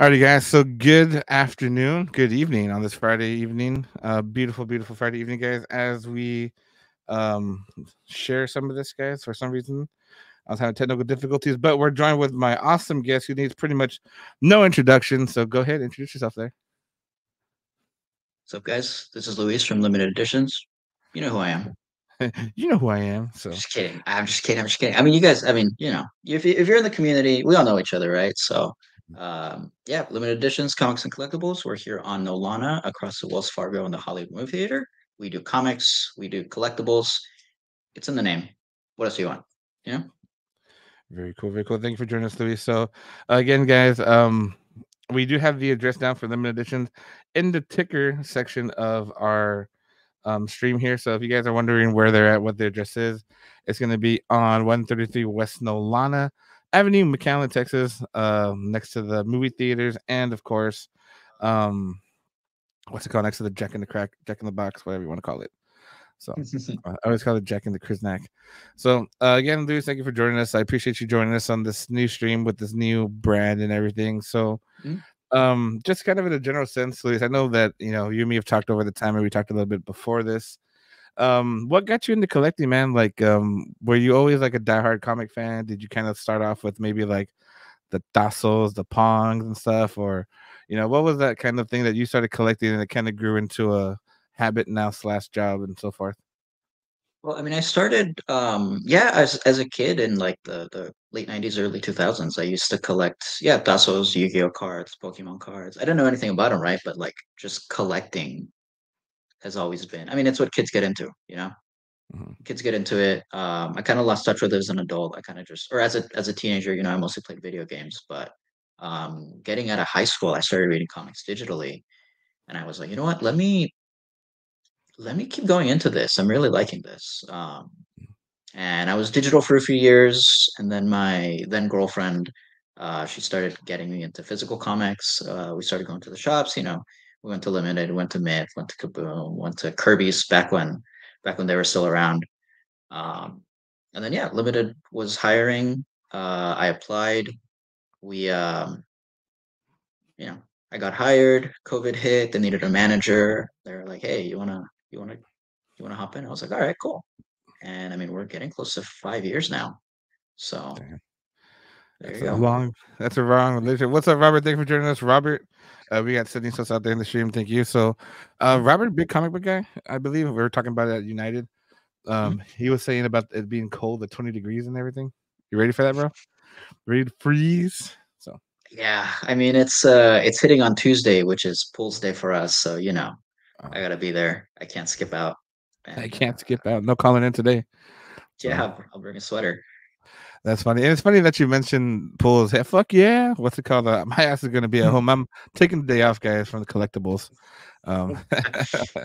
Alrighty, guys. So good afternoon, good evening on this Friday evening. Beautiful, beautiful Friday evening, guys. As we um share some of this, guys, for some reason I was having technical difficulties, but we're joined with my awesome guest who needs pretty much no introduction. So go ahead, introduce yourself there. What's up, guys? This is Luis from Limited Editions. You know who I am. You know who I am. So Just kidding. I'm just kidding. I'm just kidding. I mean, you guys. I mean, if you're in the community, we all know each other, right? So, yeah, Limited Editions, comics and collectibles. We're here on Nolana, across the Wells Fargo and the Hollywood Movie Theater. We do comics. We do collectibles. It's in the name. What else do you want? You know. very cool, very cool. Thank you for joining us, Louis. So again, guys, we do have the address down for limited editions in the ticker section of our stream here. So if you guys are wondering where they're at, what the address is, it's going to be on 133 West Nolana Avenue, McAllen, Texas, next to the movie theaters, and of course, um, what's it called? Next to the Jack in the Box, whatever you want to call it. So I always call it Jack in the Kriznak. So again, Louis, thank you for joining us. I appreciate you joining us on this new stream with this new brand and everything. So Mm. just kind of in a general sense, Luis, I know that you and me have talked over the time, and we talked a little bit before this. What got you into collecting, man? Like, were you always like a diehard comic fan? Did you kind of start off with maybe like the Tassos, the Pongs and stuff, or what was that kind of thing that you started collecting and it kind of grew into a habit now slash job and so forth? Well, I mean, I started, yeah, as a kid in like the late '90s, early 2000s. I used to collect, yeah, Tassos, Yu-Gi-Oh cards, Pokemon cards. I didn't know anything about them, right? But like just collecting has always been. I mean, it's what kids get into, you know. Mhm. Kids get into it. I kind of lost touch with it as an adult. I kind of just, or as a teenager, I mostly played video games. But getting out of high school, I started reading comics digitally, and I was like, you know what? Let me keep going into this. I'm really liking this. And I was digital for a few years, and then my then girlfriend, she started getting me into physical comics. We started going to the shops. We went to Limited, went to Myth, went to Kaboom, went to Kirby's back when they were still around. Um, and then yeah, Limited was hiring. I applied. We, you know, I got hired. COVID hit. They needed a manager. They were like, "Hey, you wanna hop in?" I was like, "All right, cool." And I mean, we're getting close to 5 years now. So Damn. there That's you a go. long, that's a wrong relationship. What's up, Robert? Thank you for joining us, Robert. We got Sydney Sos out there in the stream. Thank you. So, Mhm, Robert, big comic book guy, I believe. We were talking about it at United. mhm. He was saying about it being cold at 20 degrees and everything. You ready for that, bro? Ready to freeze? So Yeah, I mean it's hitting on Tuesday, which is Pools Day for us. So I uh, gotta be there. I can't skip out. I And can't skip out. No calling in today. yeah, So I'll bring a sweater. that's funny. And it's funny that you mentioned pools. Hey, fuck yeah. What's it called? My ass is going to be at home. I'm taking the day off, guys, from the collectibles. Um,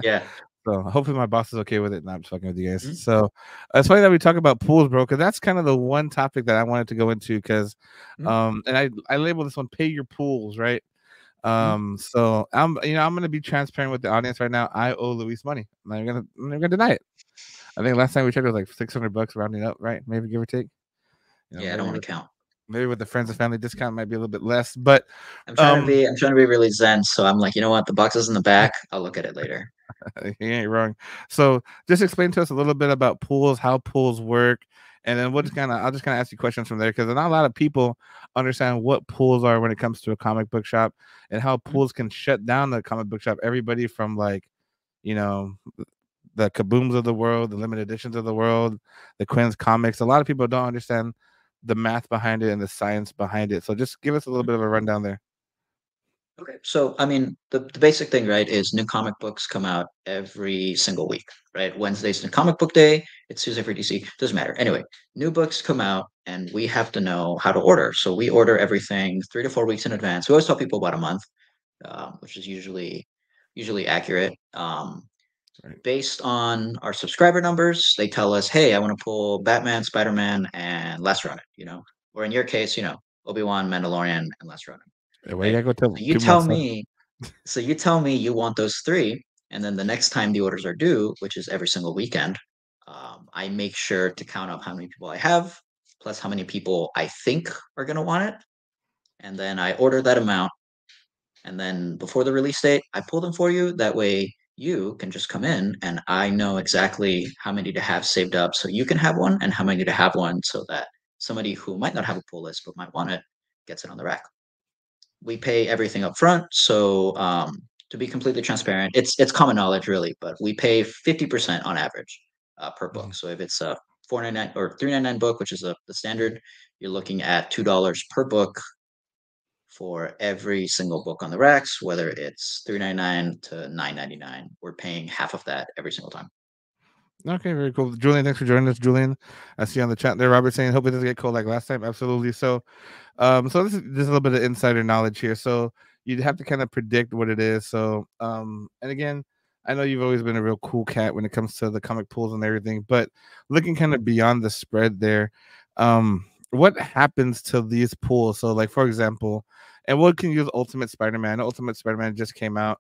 Yeah. so hopefully my boss is okay with it. Not just fucking with you guys. Mhm, So it's funny that we talk about pools, bro, because that's kind of the one topic that I wanted to go into because, mhm, and I label this one "Pay Your Pools," right? mhm. So I'm gonna be transparent with the audience right now. I owe Luis money. I'm not gonna deny it. I think last time we checked it was like $600 rounding up, right? Maybe give or take. Yeah, I don't Maybe want to count. maybe with the friends and family discount might be a little bit less, but I'm um trying to be really zen. So I'm like, you know what? The box is in the back. I'll look at it later. he ain't wrong. So just explain to us a little bit about pools, how pools work, and then Mhm, I'll just kind of ask you questions from there because not a lot of people understand what pools are when it comes to a comic book shop and how mhm. pools can shut down the comic book shop. Everybody from like, you know, the kabooms of the world, the limited editions of the world, the Quinn's comics. A lot of people don't understand the math behind it and the science behind it. So just give us a little bit of a rundown there. Okay. So, I mean, the basic thing, right, is new comic books come out every single week, right? Wednesday's the comic book day. It's Tuesday for DC. Doesn't matter. Anyway, new books come out and we have to know how to order. So we order everything 3 to 4 weeks in advance. We always tell people about a month, which is usually accurate. Right. Based on our subscriber numbers, they tell us, hey, I want to pull Batman, Spider-Man, and Last Ronin, or in your case, Obi-Wan, Mandalorian, and Last Ronin, Hey, why you right? gotta go tell So you people my tell stuff? me, so you tell me you want those three, and then the next time the orders are due, which is every single weekend, I make sure to count up how many people I have, plus how many people I think are going to want it, and then I order that amount. And then before the release date, I pull them for you. That way you can just come in and I know exactly how many to have saved up so you can have one and how many to have one so that somebody who might not have a pull list but might want it gets it on the rack. We pay everything up front. So to be completely transparent, it's common knowledge really, but we pay 50% on average per book. Mhm. So if it's a 4.99 or 3.99 book, which is the standard, you're looking at $2 per book for every single book on the racks, whether it's 3.99 to 9.99. We're paying half of that every single time. Okay, very cool. Julian, thanks for joining us, Julian. I see on the chat there, Robert saying, hope it doesn't get cold like last time. Absolutely. So, so this is just a little bit of insider knowledge here. So you'd have to kind of predict what it is. So, and again, I know you've always been a real cool cat when it comes to the comic pools and everything, but looking kind of beyond the spread there, what happens to these pools? So, like for example, and what can use Ultimate Spider-Man? Ultimate Spider-Man just came out.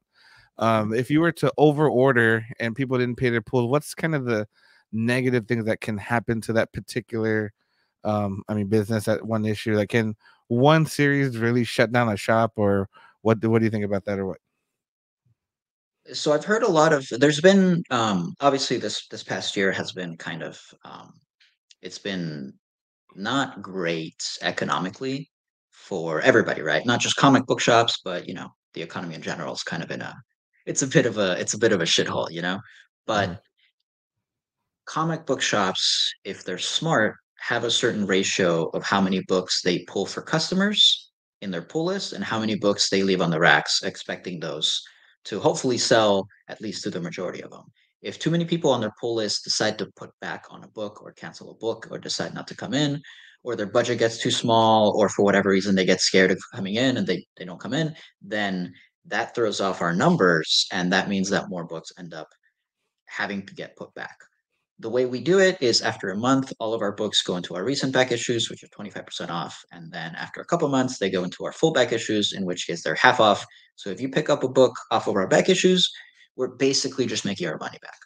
Mhm. If you were to over order and people didn't pay their pools, what's kind of the negative things that can happen to that particular business at one issue? Like, can one series really shut down a shop, or what do you think about that, or what? So I've heard a lot of there's been obviously this past year has been kind of it's been not great economically for everybody, right? Not just comic book shops, but the economy in general is kind of in a it's a bit of a shithole, Mhm, But comic book shops, if they're smart, have a certain ratio of how many books they pull for customers in their pull list and how many books they leave on the racks, expecting those to hopefully sell at least to the majority of them. If too many people on their pull list decide to put back on a book or cancel a book or decide not to come in, or their budget gets too small, or for whatever reason they get scared of coming in and they don't come in, then that throws off our numbers. And that means that more books end up having to get put back. The way we do it is after a month, all of our books go into our recent back issues, which are 25% off. And then after a couple months, they go into our full back issues, in which case they're half off. So if you pick up a book off of our back issues, we're basically just making our money back.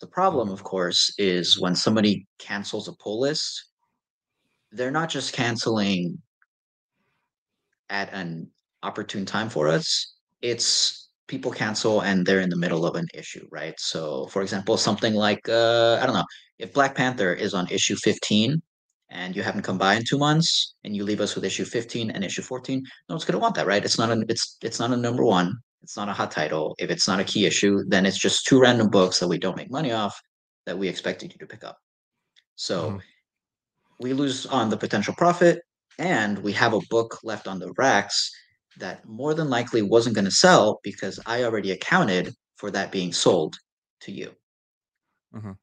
The problem, mhm, of course, is when somebody cancels a pull list, they're not just canceling at an opportune time for us. It's people cancel and they're in the middle of an issue, right? So, for example, something like I don't know, if Black Panther is on issue 15 and you haven't come by in 2 months and you leave us with issue 15 and issue 14, no one's gonna want that, right? It's not a number one. It's not a hot title. If it's not a key issue, then it's just two random books that we don't make money off that we expected you to pick up. So mhm. we lose on the potential profit and we have a book left on the racks that more than likely wasn't going to sell because I already accounted for that being sold to you. Mhm.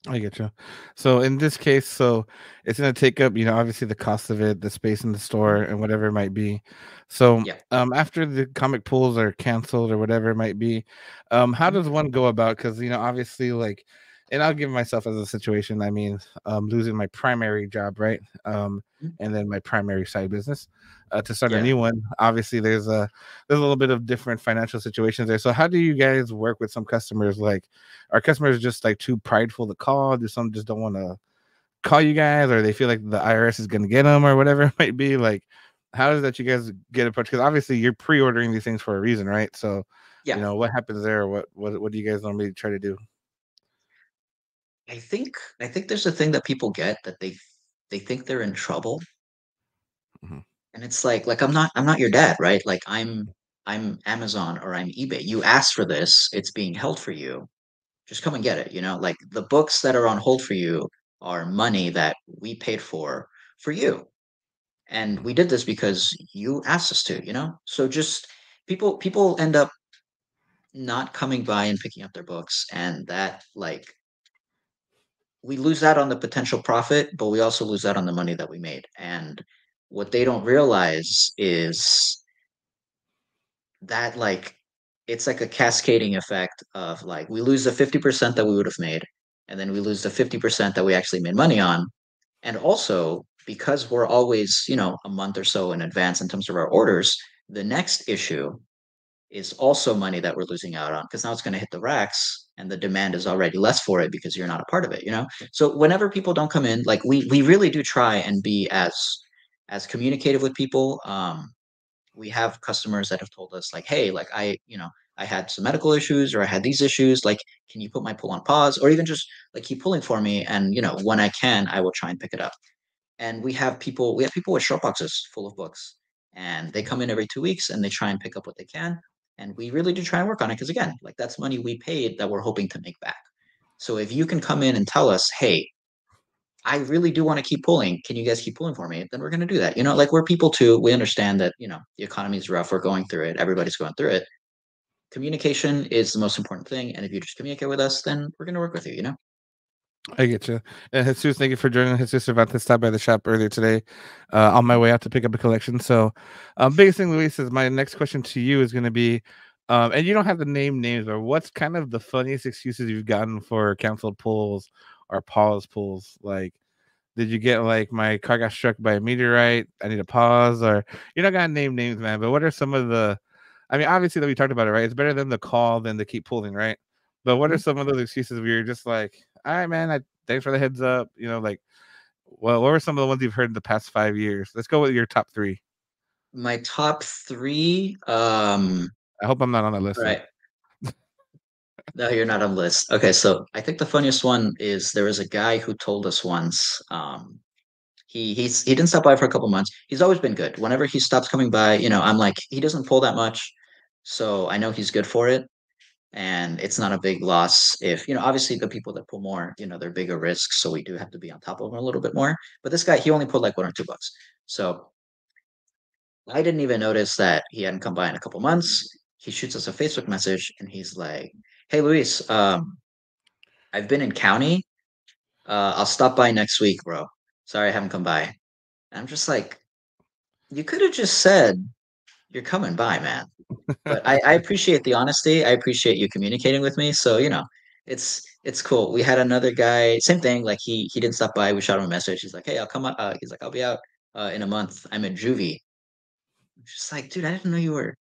I get you. So in this case, so it's gonna take up, obviously the cost of it, the space in the Mhm. store, and whatever it might be. So Yeah. after the comic pools are canceled or whatever it might be, how Mhm. does one go about? Because obviously, like, and I'll give myself as a situation. I mean, losing my primary job, right? Mhm. And then my primary side business to start a Yeah. new one. Obviously, there's a little bit of different financial situations there. So how do you guys work with some customers? Like, are customers just like too prideful to call? Do some just don't want to call you guys, or they feel like the IRS is going to get them, or whatever it might be? Like, how is that you guys get approached? Because obviously you're pre-ordering these things for a reason, right? So, Yeah. what happens there? What do you guys normally try to do? I think there's a thing that people get that they think they're in trouble Mhm, and it's like I'm not your dad, right? Like I'm Amazon or I'm eBay. You asked for this, it's being held for you. Just come and get it, Like the books that are on hold for you are money that we paid for you. And mhm, we did this because you asked us to, So just people end up not coming by and picking up their books and that like we lose out on the potential profit, but we also lose out on the money that we made. And what they don't realize is that it's like a cascading effect of like we lose the 50% that we would have made and then we lose the 50% that we actually made money on. And also because we're always a month or so in advance in terms of our orders, the next issue is also money that we're losing out on because now it's going to hit the racks and the demand is already less for it because you're not a part of it. So whenever people don't come in, like we really do try and be as communicative with people, we have customers that have told us like, hey, like I had some medical issues or I had these issues. Like, can you put my pull on pause or even just like keep pulling for me? And when I can, I will try and pick it up. And we have people with short boxes full of books, and they come in every 2 weeks and they try and pick up what they can. And we really do try and work on it because again, like that's money we paid that we're hoping to make back. So if you can come in and tell us, hey, I really do want to keep pulling. Can you guys keep pulling for me? Then we're going to do that. Like we're people too. We understand that, the economy is rough. We're going through it. Everybody's going through it. Communication is the most important thing. And if you just communicate with us, then we're going to work with you. I get you. And Jesus, thank you for joining. Jesus Cervantes stopped by the shop earlier today, on my way out to pick up a collection. So, biggest thing, Luis, is my next question to you is going to be, and you don't have to name names, but what's kind of the funniest excuses you've gotten for canceled pulls or pause pulls? Like, did you get like my car got struck by a meteorite? I need a pause, or you're not gonna name names, man. But what are some of the? I mean, obviously that we talked about it, right? It's better than the call than to keep pulling, right? But what are Mhm. some of those excuses where you're just like, all right, man, thanks for the heads up. Like, well, what were some of the ones you've heard in the past 5 years? Let's go with your top three. My top three. I hope I'm not on that All list though. right. No, you're not on the list. Okay, so I think the funniest one is there was a guy who told us once. He didn't stop by for a couple months. He's always been good. Whenever he stops coming by, I'm like, he doesn't pull that much, so I know he's good for it, and it's not a big loss. If obviously the people that pull more, they're bigger risks, so we do have to be on top of them a little bit more. But this guy, he only pulled like $1 or $2, so I didn't even notice that he hadn't come by in a couple months. He shoots us a Facebook message, and he's like, "Hey, Luis, I've been in county. I'll stop by next week, bro. Sorry I haven't come by." And I'm just like, you could have just said you're coming by, man. But I appreciate the honesty. I appreciate you communicating with me. So, it's cool. We had another guy, same thing. Like he didn't stop by. We shot him a message. He's like, hey, I'll come out. He's like, I'll be out in a month. I'm in juvie. I'm just like, dude, I didn't know you were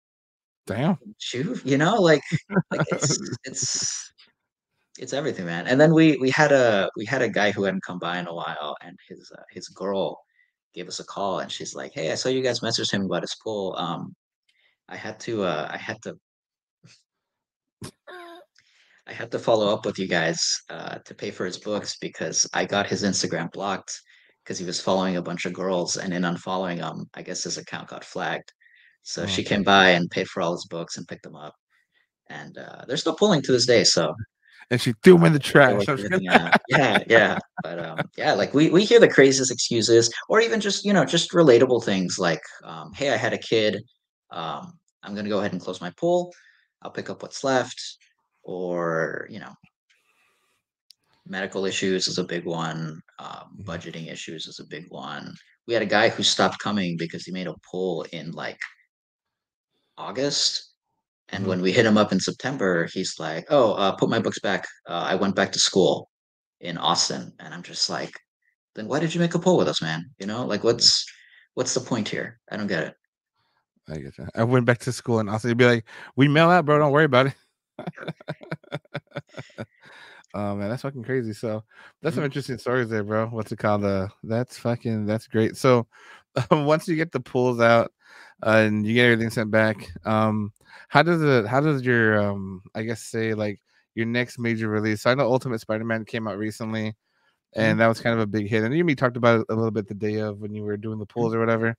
Damn. in juve. Like it's everything, man. And then we had a guy who hadn't come by in a while, and his girl gave us a call, and she's like, "Hey, I saw you guys message him about his pool. I had to follow up with you guys to pay for his books because I got his Instagram blocked because he was following a bunch of girls, and in unfollowing him, I guess his account got flagged. So Oh, she came by and paid for all his books and picked them up, and they're still pulling to this day. So and she threw him in the they trash. work everything out. Yeah, yeah. But yeah, like we hear the craziest excuses, or even just relatable things like, hey, I had a kid. I'm gonna go ahead and close my pool. I'll pick up what's left, or medical issues is a big one. Mhm, Budgeting issues is a big one. We had a guy who stopped coming because he made a pull in like August. And mhm. when we hit him up in September, he's like, "Oh, put my books back. I went back to school in Austin." And I'm just like, "Then why did you make a poll with us, man? Like what's the point here? I don't get it." I get you. I went back to school and also you'd be like, we mail out, bro. Don't worry about it. Oh man, that's fucking crazy. So that's some Mhm. interesting stories there, bro. What's it called? That's great. So once you get the pulls out and you get everything sent back, how does your I guess say like your next major release? So I know Ultimate Spider-Man came out recently, and Mhm. that was kind of a big hit. And you and me talked about it a little bit the day of when you were doing the Mhm. pulls or whatever.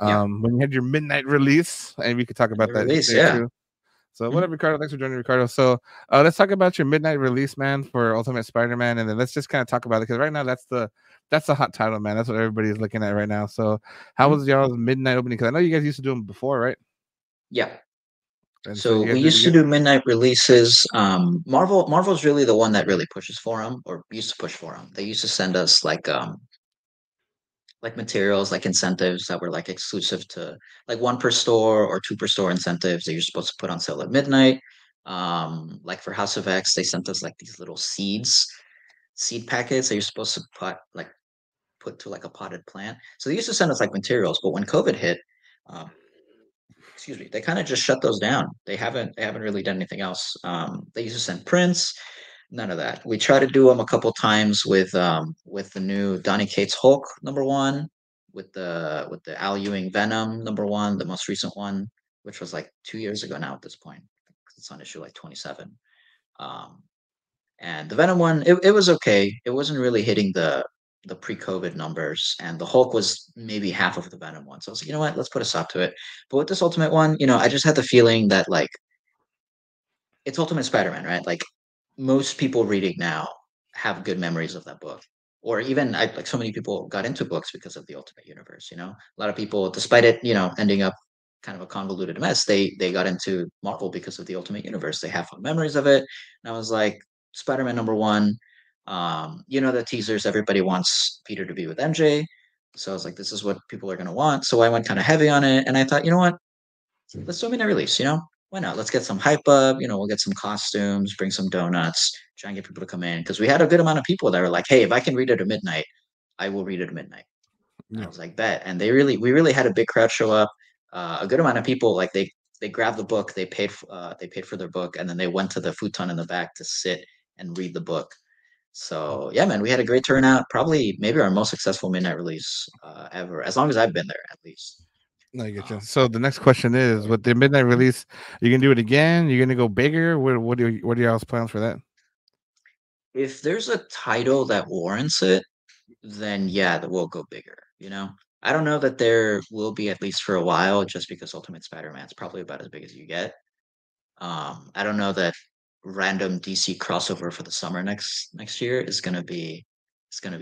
Yeah. When you had your midnight release, and we could talk And about the that release, there yeah. too. So what Mhm. up, Ricardo? Thanks for joining, Ricardo. So let's talk about your midnight release, man, for Ultimate Spider-Man, and then let's just kind of talk about it because right now that's the hot title, man. That's what everybody's looking at right now. So how Mhm. was y'all's midnight opening? Because I know you guys used to do them before, right? Yeah. And so So you we guys did used to you do midnight releases. Marvel's really the one that really pushes for them, or used to push for them. They used to send us like materials, like incentives that were like exclusive to like one per store or two per store incentives that you're supposed to put on sale at midnight. Like for House of X, they sent us like these little seed packets that you're supposed to put to like a potted plant. So they used to send us like materials, but when COVID hit, um, excuse me, they kind of just shut those down. They haven't really done anything else. They used to send prints, none of that. We tried to do them a couple times with the new Donny Cates Hulk #1. with the Al Ewing Venom #1, the most recent one, which was like 2 years ago now at this point. It's on issue like 27. Um, and the Venom one, it was okay. It wasn't really hitting the pre-COVID numbers, and the Hulk was maybe half of the Venom one. So I was like, you know what, let's put a stop to it. But with this Ultimate one, I just had the feeling that like it's Ultimate Spider-Man, right? Like most people reading now have good memories of that book. Or even like so many people got into books because of the Ultimate Universe, A lot of people, despite it, ending up kind of a convoluted mess, they got into Marvel because of the Ultimate Universe. They have fond memories of it. And I was like, Spider-Man #1, the teasers, everybody wants Peter to be with MJ. So I was like, this is what people are gonna want. So I went kind of heavy on it. And I thought, you know what? Let's do a midnight release, Why not? Let's get some hype up, we'll get some costumes, bring some donuts, try and get people to come in. Because we had a good amount of people that were like, hey, if I can read it at midnight, I will read it at midnight. And I Yeah. was like, bet. And we really had a big crowd show up. A good amount of people, like they grabbed the book, they paid for their book, and then they went to the futon in the back to sit and read the book. So yeah, man, we had a great turnout. Probably maybe our most successful midnight release ever, as long as I've been there, at least. I get you. Um, So the next question is, with the midnight release, you can do it again? You're gonna go bigger? What are y'all's plans for that? if there's a title that warrants it, then yeah, that will go bigger. I don't know that there will be at least for a while, just because Ultimate Spider-Man is probably about as big as you get. I don't know that random DC crossover for the summer next year is gonna be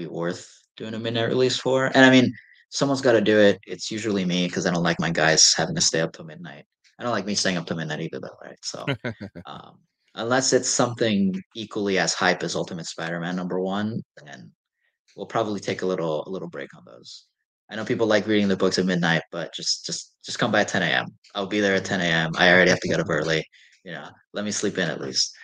worth doing a midnight release for. And I mean, someone's got to do it. It's usually me because I don't like my guys having to stay up till midnight. I don't like me staying up till midnight either, though, right? So, um, unless it's something equally as hype as Ultimate Spider-Man #1, then we'll probably take a little break on those. I know people like reading the books at midnight, but just come by at 10 a.m. I'll be there at 10 a.m. I already have to get up early. Let me sleep in at least.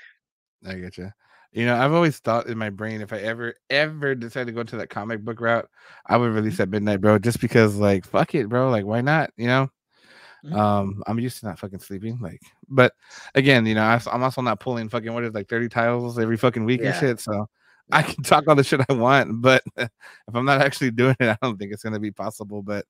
I get you. I've always thought in my brain, if I ever decide to go to that comic book route, I would release at midnight, bro. Just because, like, fuck it, bro. Like, why not? Mm-hmm. I'm used to not fucking sleeping. Like, but again, I'm also not pulling fucking what is, like, 30 titles every fucking week and Yeah, shit. So I yeah. can talk all the shit I want, but if I'm not actually doing it, I don't think it's gonna be possible. But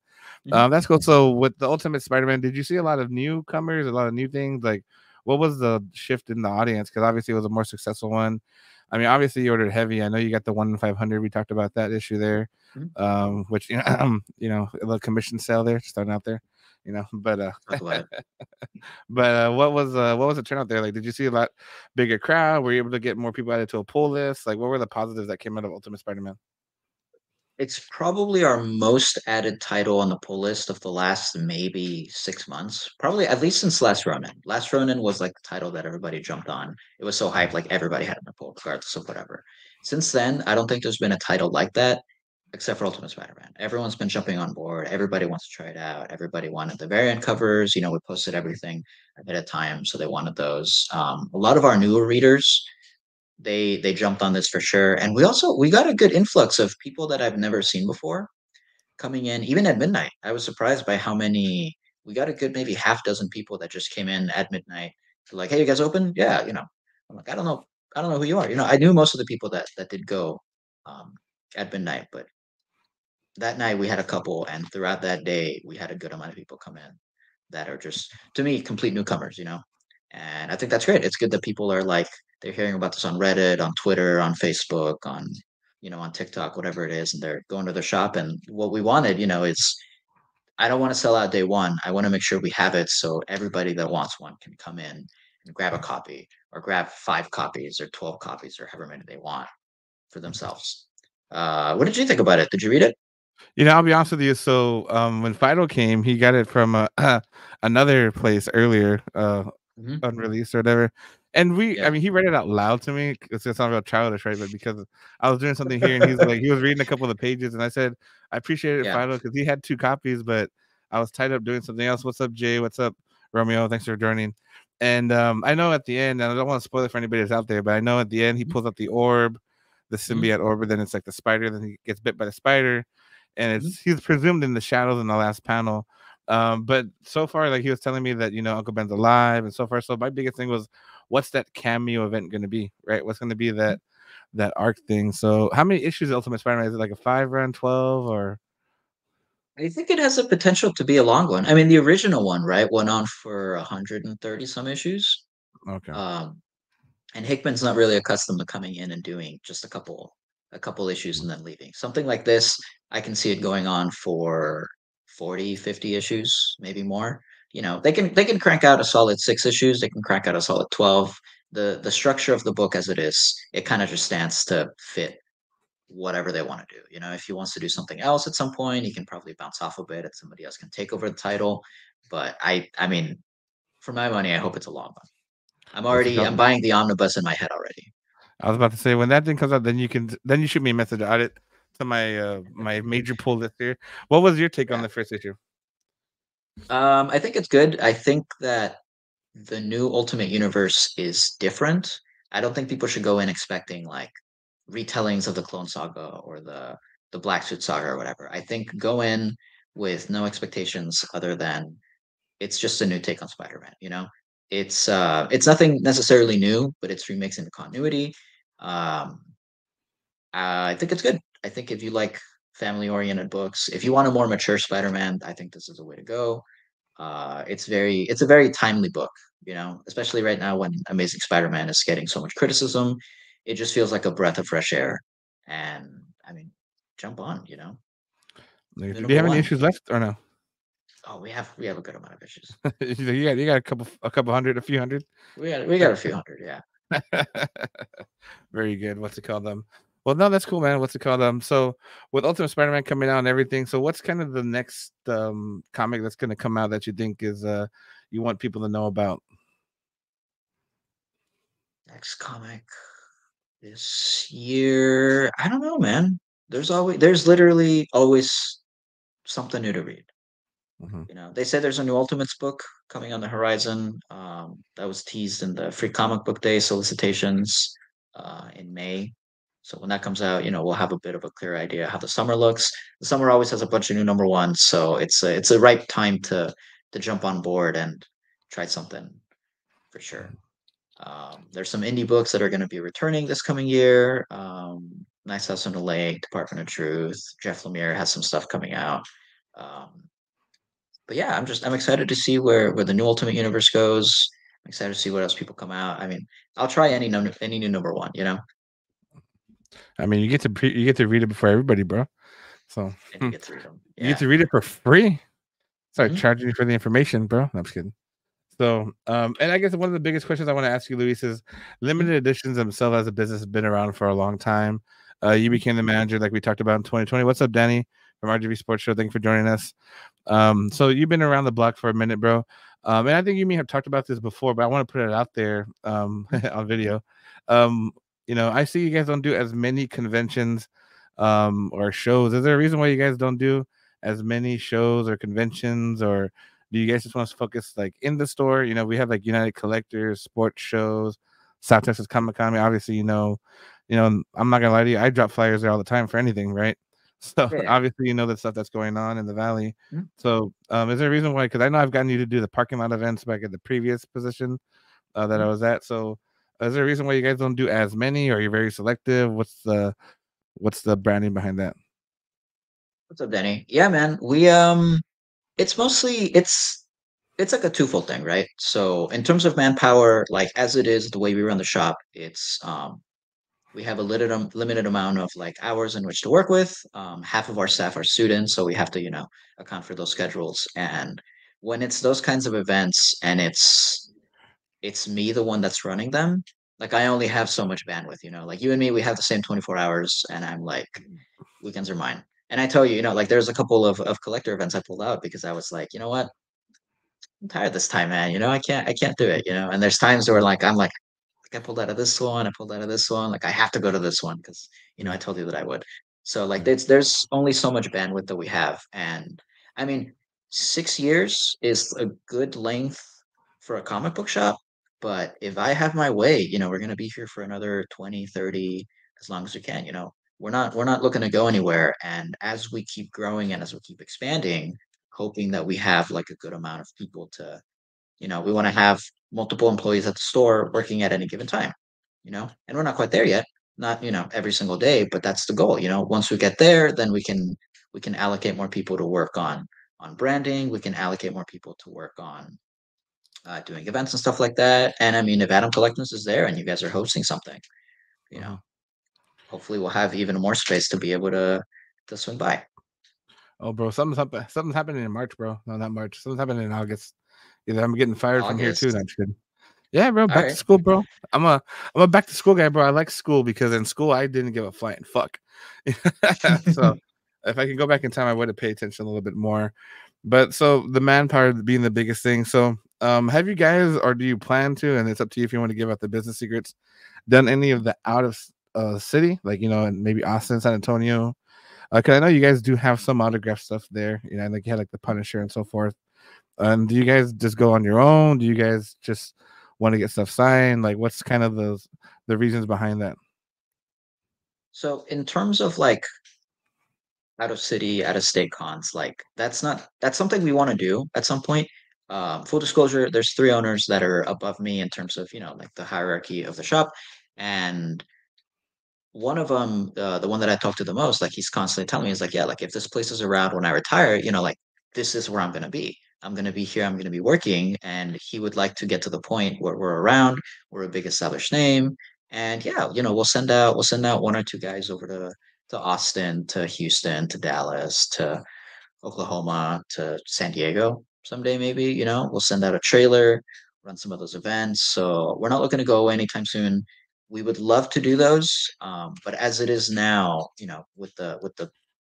Mm-hmm. that's cool. So with the Ultimate Spider-Man, did you see a lot of newcomers, a lot of new things? Like, what was the shift in the audience? Because obviously it was a more successful one. I mean, obviously you ordered heavy. I know you got the 1 in 500. We talked about that issue there, Mm-hmm. which a little commission sale there, starting out there, But Talk about it. what was the turnout there? Like, did you see a lot bigger crowd? Were you able to get more people added to a pull list? Like, what were the positives that came out of Ultimate Spider-Man? It's probably our most added title on the pull list of the last maybe 6 months. Probably at least since Last Ronin. Last Ronin was like the title that everybody jumped on. It was so hyped, like everybody had it in the pull, regardless of whatever. Since then, I don't think there's been a title like that, except for Ultimate Spider-Man. Everyone's been jumping on board. Everybody wants to try it out. Everybody wanted the variant covers. We posted everything ahead of time, so they wanted those. A lot of our newer readers, they jumped on this for sure. And we got a good influx of people that I've never seen before coming in, even at midnight. I was surprised by how many. We got a good maybe half dozen people that just came in at midnight. They're like, hey, you guys open? Yeah. I'm like, I don't know who you are. I knew most of the people that did go um, at midnight, but that night we had a couple, and throughout that day we had a good amount of people come in that are just, to me, complete newcomers. And I think that's great. It's good that people are like, they're hearing about this on Reddit, on Twitter, on Facebook, on TikTok, whatever it is, and they're going to their shop. And what we wanted, is, I don't want to sell out day one. I want to make sure we have it so everybody that wants one can come in and grab a copy, or grab 5 copies or 12 copies or however many they want for themselves. What did you think about it? Did you read it? I'll be honest with you. So, when Fido came, he got it from another place earlier, Hmm. unreleased or whatever. And I Yeah. mean, he read it out loud to me. It's gonna sound real childish, right? But because I was doing something here, and he was reading a couple of the pages, and I said, I appreciate it, Yeah. Fido, because he had 2 copies, but I was tied up doing something else. What's up, Jay? What's up, Romeo? Thanks for joining. And I know at the end, and I don't want to spoil it for anybody that's out there, but I know at the end he Mhm, pulls out the orb, the mhm, symbiote orb, and then it's like the spider, then he gets bit by the spider, and mhm, he's presumed in the shadows in the last panel. But so far, like, he was telling me that Uncle Ben's alive, and so far, so my biggest thing was, what's that cameo event going to be, right? What's going to be mhm. that arc thing? So, how many issues of Ultimate Spider-Man is it? Like a 5 run, 12, or? I think it has the potential to be a long one. I mean, the original one, right, went on for 130 some issues. Okay. Um, and Hickman's not really accustomed to coming in and doing just a couple issues and then leaving. Something like this, I can see it going on for 40, 50 issues, maybe more. You know, they can crank out a solid 6 issues, they can crank out a solid 12. The structure of the book as it is, it kind of just stands to fit whatever they want to do. You know, if he wants to do something else at some point, he can probably bounce off a bit and somebody else can take over the title. But I mean, for my money, I hope it's a long one. What's it I'm called? buying the omnibus in my head already. I was about to say when that thing comes out, then you shoot me a message. Add it to my major pull list here. What was your take on Yeah. the first issue? I think it's good. I think that the new Ultimate Universe is different. I don't think people should go in expecting like retellings of the Clone Saga or the Black Suit Saga or whatever. I think go in with no expectations other than it's just a new take on Spider-Man, you know? It's nothing necessarily new, but it's remixing the continuity. Um I think it's good. I think if you like family-oriented books, if you want a more mature Spider-Man, I think this is a way to go. It's a very timely book, you know, especially right now when Amazing Spider-Man is getting so much criticism. It just feels like a breath of fresh air. And I mean, jump on, you know. Like, The do you number have any one. issues left or no? Oh, we have a good amount of issues. You got a couple hundred, a few hundred. We got a few hundred, yeah. Very good. What's it called? Well, no, that's cool, man. What's it called? So with Ultimate Spider-Man coming out and everything, so what's kind of the next comic that's going to come out that you think is you want people to know about? Next comic this year. I don't know, man. There's literally always something new to read. Mhm. You know, they say there's a new Ultimates book coming on the horizon. That was teased in the Free Comic Book Day solicitations in May. So when that comes out, you know, we'll have a bit of a clear idea how the summer looks. The summer always has a bunch of new number ones, so it's a ripe time to jump on board and try something for sure. There's some indie books that are going to be returning this coming year. Nice House on the Lake, Department of Truth. Jeff Lemire has some stuff coming out. Um, but yeah, I'm excited to see where the new Ultimate Universe goes. I'm excited to see what else people come out. I mean, I'll try any new number one, you know, I mean, you get to read it before everybody, bro. So and you get to read them. you get Yeah. to read it for free. Start Hmm. charging you for the information, bro. No, I'm just kidding. So, and I guess one of the biggest questions I want to ask you, Luis, is limited editions themselves as a business have been around for a long time. You became the manager, like we talked about in 2020. What's up, Danny from RGV Sports Show? Thank you for joining us. So you've been around the block for a minute, bro. And I think you may have talked about this before, but I want to put it out there on video. Um, I see you guys don't do as many conventions or shows. Is there a reason why you guys don't do as many shows or conventions, or do you guys just want to focus like in the store? We have like United Collectors, sports shows, South Texas Comic Con. I mean, obviously, I'm not gonna lie to you. I drop flyers there all the time for anything, right? So Yeah. obviously, the stuff that's going on in the valley. Mhm. So, is there a reason why? Because I know I've gotten you to do the parking lot events back at the previous position that I Mhm. was at. So, is there a reason why you guys don't do as many, or you're very selective? What's the branding behind that? What's up, Danny? Yeah, man. It's mostly it's like a twofold thing, right? So in terms of manpower, like as it is the way we run the shop, it's we have a limited amount of like hours in which to work with. Half of our staff are students, so we have to, you know, account for those schedules. And when it's those kinds of events and it's me the one that's running them, like I only have so much bandwidth, you know, like you and me, we have the same 24 hours, and I'm like, weekends are mine. And I tell you, you know, like there's a couple of collector events I pulled out because I was like, you know what, I'm tired this time, man. You know, I can't do it, you know. And there's times where like I'm like I pulled out of this one, I pulled out of this one. Like I have to go to this one because you know I Yeah, told you that I would. So like yeah. there's only so much bandwidth that we have, and I mean 6 years is a good length for a comic book shop. But if I have my way, you know, we're gonna be here for another 20, 30, as long as we can. You know, we're not looking to go anywhere. And as we keep growing and as we keep expanding, hoping that we have like a good amount of people to we want to have multiple employees at the store working at any given time, you know, and we're not quite there yet. Not, you know, every single day, but that's the goal. You know, once we get there, then we can allocate more people to work on branding. We can allocate more people to work on doing events and stuff like that. And I mean, if Adam Collections is there and you guys are hosting something, you know, Hmm. hopefully we'll have even more space to be able to swing by. Oh, bro, something's happening in March, bro. No, not March. Something's happening in August. Either I'm getting fired from here too. No, August. I'm just kidding. Yeah, bro, All back to right. school, bro. I'm a back to school guy, bro. I like school because in school I didn't give a flying fuck. So if I could go back in time, I would have paid attention a little bit more. But so the manpower being the biggest thing. So have you guys, or do you plan to? And it's up to you if you want to give out the business secrets. Done any of the out of city, like and maybe Austin, San Antonio? Because I know you guys do have some autograph stuff there. Like you had like the Punisher and so forth. Do you guys just go on your own? Do you guys just want to get stuff signed? Like, what's kind of the reasons behind that? So in terms of like out of city, out of state cons, like that's something we want to do at some point. Full disclosure, there's three owners that are above me in terms of, like the hierarchy of the shop. And one of them, the one that I talk to the most, like he's constantly telling me, he's like, yeah, like if this place is around when I retire, like this is where I'm gonna be. I'm gonna be here. I'm gonna be working, and he would like to get to the point where we're around. We're a big established name, and yeah, we'll send out one or two guys over to Austin, to Houston, to Dallas, to Oklahoma, to San Diego someday, maybe. We'll send out a trailer, run some of those events. So we're not looking to go away anytime soon. We would love to do those, but as it is now, with the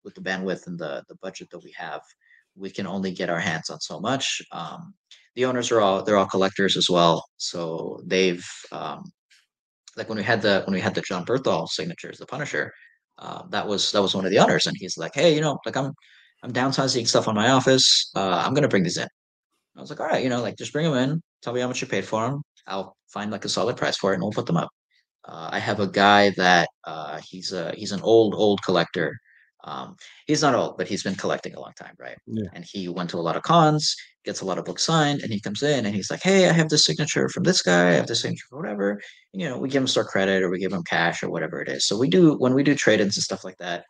bandwidth and the budget that we have, we can only get our hands on so much. The owners they're all collectors as well, so they've like when we had the John Berthal signatures, the Punisher, that was one of the owners, and he's like, hey, like I'm downsizing stuff on my office. I'm gonna bring these in. I was like, all right, like just bring them in. Tell me how much you paid for them. I'll find like a solid price for it, and we'll put them up. I have a guy that he's an old collector. Um, he's not old, but he's been collecting a long time, right? Yeah. And he went to a lot of cons, gets a lot of books signed, and he comes in and he's like, "Hey, I have this signature from this guy. I have this signature for whatever." And, we give him store credit or we give him cash or whatever it is. So we do when we do trade-ins and stuff like that.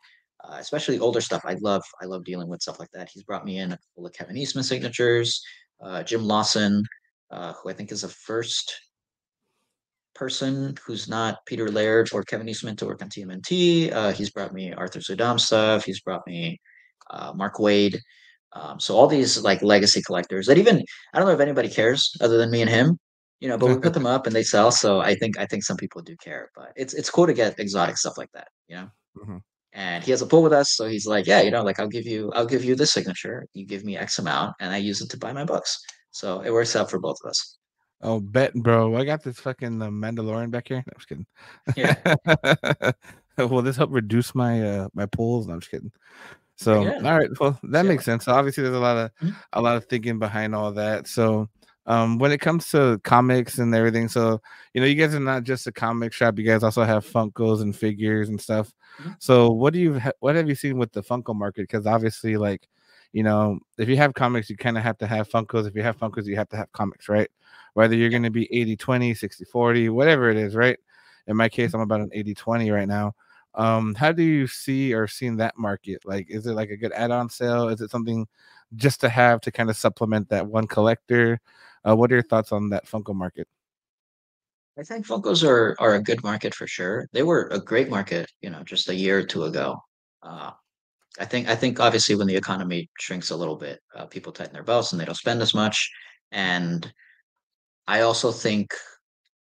Especially older stuff. I love dealing with stuff like that. He's brought me in a couple of Kevin Eastman signatures, Jim Lawson, who I think is the first person who's not Peter Laird or Kevin Eastman to work on TMNT. He's brought me Arthur Sudam stuff. He's brought me Mark Wade. So all these like legacy collectors that even I don't know if anybody cares other than me and him, but we put them up and they sell. So I think some people do care, but it's cool to get exotic stuff like that. Mhm. And he has a pool with us, so he's like, yeah, like I'll give you this signature. You give me X amount, and I use it to buy my books. So it works out for both of us. Oh, bet, bro. I got this fucking Mandalorian back here. No, I'm just Yeah. kidding. Will this help reduce my pulls? No, I'm just kidding. So, Bring it all in. right, well, that See makes sense. So obviously, there's Mhm. a lot of thinking behind all that. So, when it comes to comics and everything, so you guys are not just a comic shop. You guys also have Funkos and figures and stuff. Mhm. So, what have you seen with the Funko market? Because obviously, like, if you have comics, you kind of have to have Funkos. If you have Funkos, you have to have comics, right? Whether you're Yeah. going to be 80/20, 60/40, whatever it is, right? In my case, Mhm. I'm about an 80/20 right now. How do you see or seen that market? Like, is it like a good add-on sale? Is it something just to have to kind of supplement that one collector? What are your thoughts on that Funko market? I think Funkos are a good market for sure. They were a great market, just a year or two ago. Uh, I think obviously when the economy shrinks a little bit, people tighten their belts and they don't spend as much. And I also think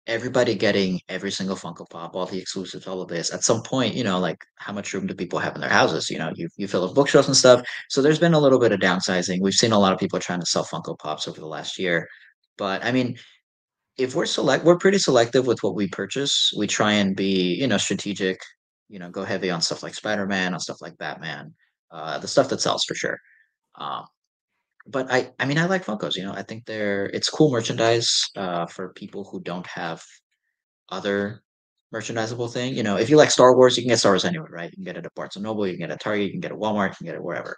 everybody getting every single Funko Pop, all the exclusives, all of this, at some point, like how much room do people have in their houses? You fill up bookshelves and stuff. So there's been a little bit of downsizing. We've seen a lot of people trying to sell Funko Pops over the last year. But I mean, if we're pretty selective with what we purchase. We try and be, strategic, go heavy on stuff like Spider-Man, on stuff like Batman, the stuff that sells for sure. Um, but I mean, I like Funkos. I think it's cool merchandise for people who don't have other merchandisable thing. If you like Star Wars, you can get Star Wars anywhere, right? You can get it at Barnes and Noble, you can get it at Target, you can get it at Walmart, you can get it wherever.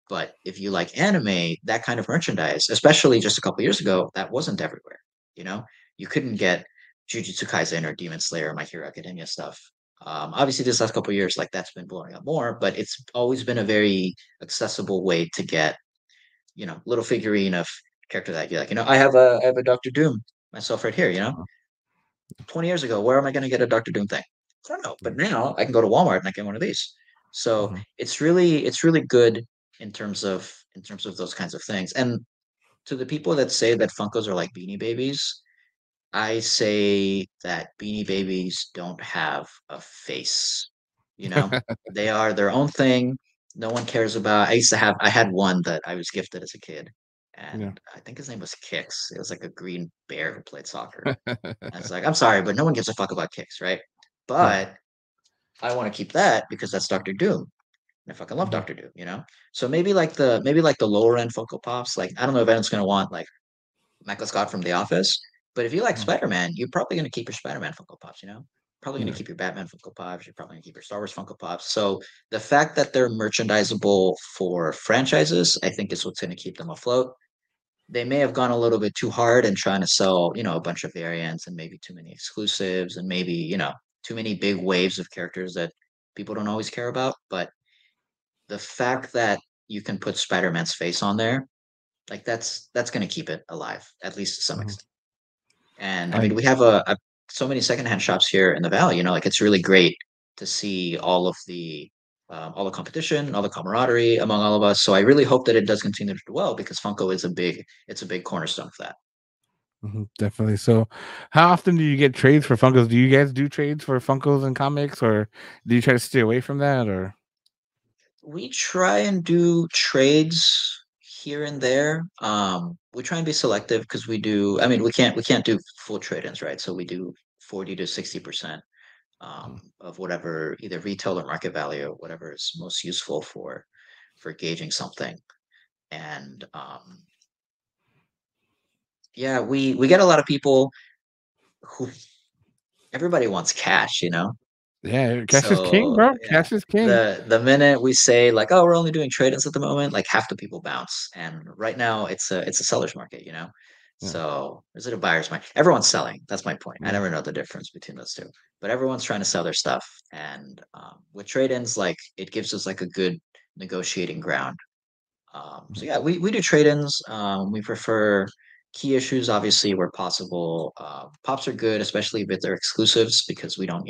But if you like anime, that kind of merchandise, especially just a couple years ago, that wasn't everywhere. You know, you couldn't get Jujutsu Kaisen or Demon Slayer or My Hero Academia stuff. Obviously, this last couple of years, like that's been blowing up more, but it's always been a very accessible way to get, little figurine of character that you like. I have a Doctor Doom myself right here. 20 years ago, where am I going to get a Doctor Doom thing? I don't know, but now I can go to Walmart and I get one of these. So Mm-hmm. it's really good in terms of those kinds of things. And to the people that say that Funkos are like Beanie Babies, I say that Beanie Babies don't have a face. You know, they are their own thing. No one cares about. I had one that I was gifted as a kid, Yeah. and I think his name was Kix. It was like a green bear who played soccer. And it's like, I'm sorry, but no one gives a fuck about Kix, right? Yeah. But I want to keep that because that's Doctor Doom. And I fucking love Mm-hmm. Doctor Doom. So maybe like the lower end Funko Pops, like I don't know if anyone's gonna want like Michael Scott from The Office. But if you like Spider Man, you're probably going to keep your Spider Man Funko Pops. Probably going to Yeah. keep your Batman Funko Pops. You're probably going to keep your Star Wars Funko Pops. So the fact that they're merchandisable for franchises, I think, is what's going to keep them afloat. They may have gone a little bit too hard in trying to sell, a bunch of variants and maybe too many exclusives and maybe, too many big waves of characters that people don't always care about. But the fact that you can put Spider Man's face on there, like that's going to keep it alive, at least to some Mm-hmm. extent. And I I mean, we have so many secondhand shops here in the valley. Like it's really great to see all the competition, all the camaraderie among all of us. So I really hope that it does continue to do well because Funko is a big cornerstone for that. Definitely. So, how often do you get trades for Funkos? Do you guys do trades for Funkos and comics, or do you try to stay away from that? Or We try and do trades here and there. We try and be selective because we do. I mean, we can't do full trade-ins, right? So we do 40 to 60% of whatever either retail or market value, whatever is most useful for gauging something. And yeah, we get a lot of people who everybody wants cash. yeah, cash is king, So bro. yeah, Cash is king. the minute we say like, oh, we're only doing trade-ins at the moment, like half the people bounce. And right now it's a seller's market. Yeah, So is it a buyer's market? Everyone's selling. That's my point. I yeah. never know the difference between those two, but everyone's trying to sell their stuff. And with trade-ins, like it gives us like a good negotiating ground. So Mhm. yeah, we do trade-ins. We prefer key issues, obviously, where possible. Pops are good, especially if they're exclusives, because we don't,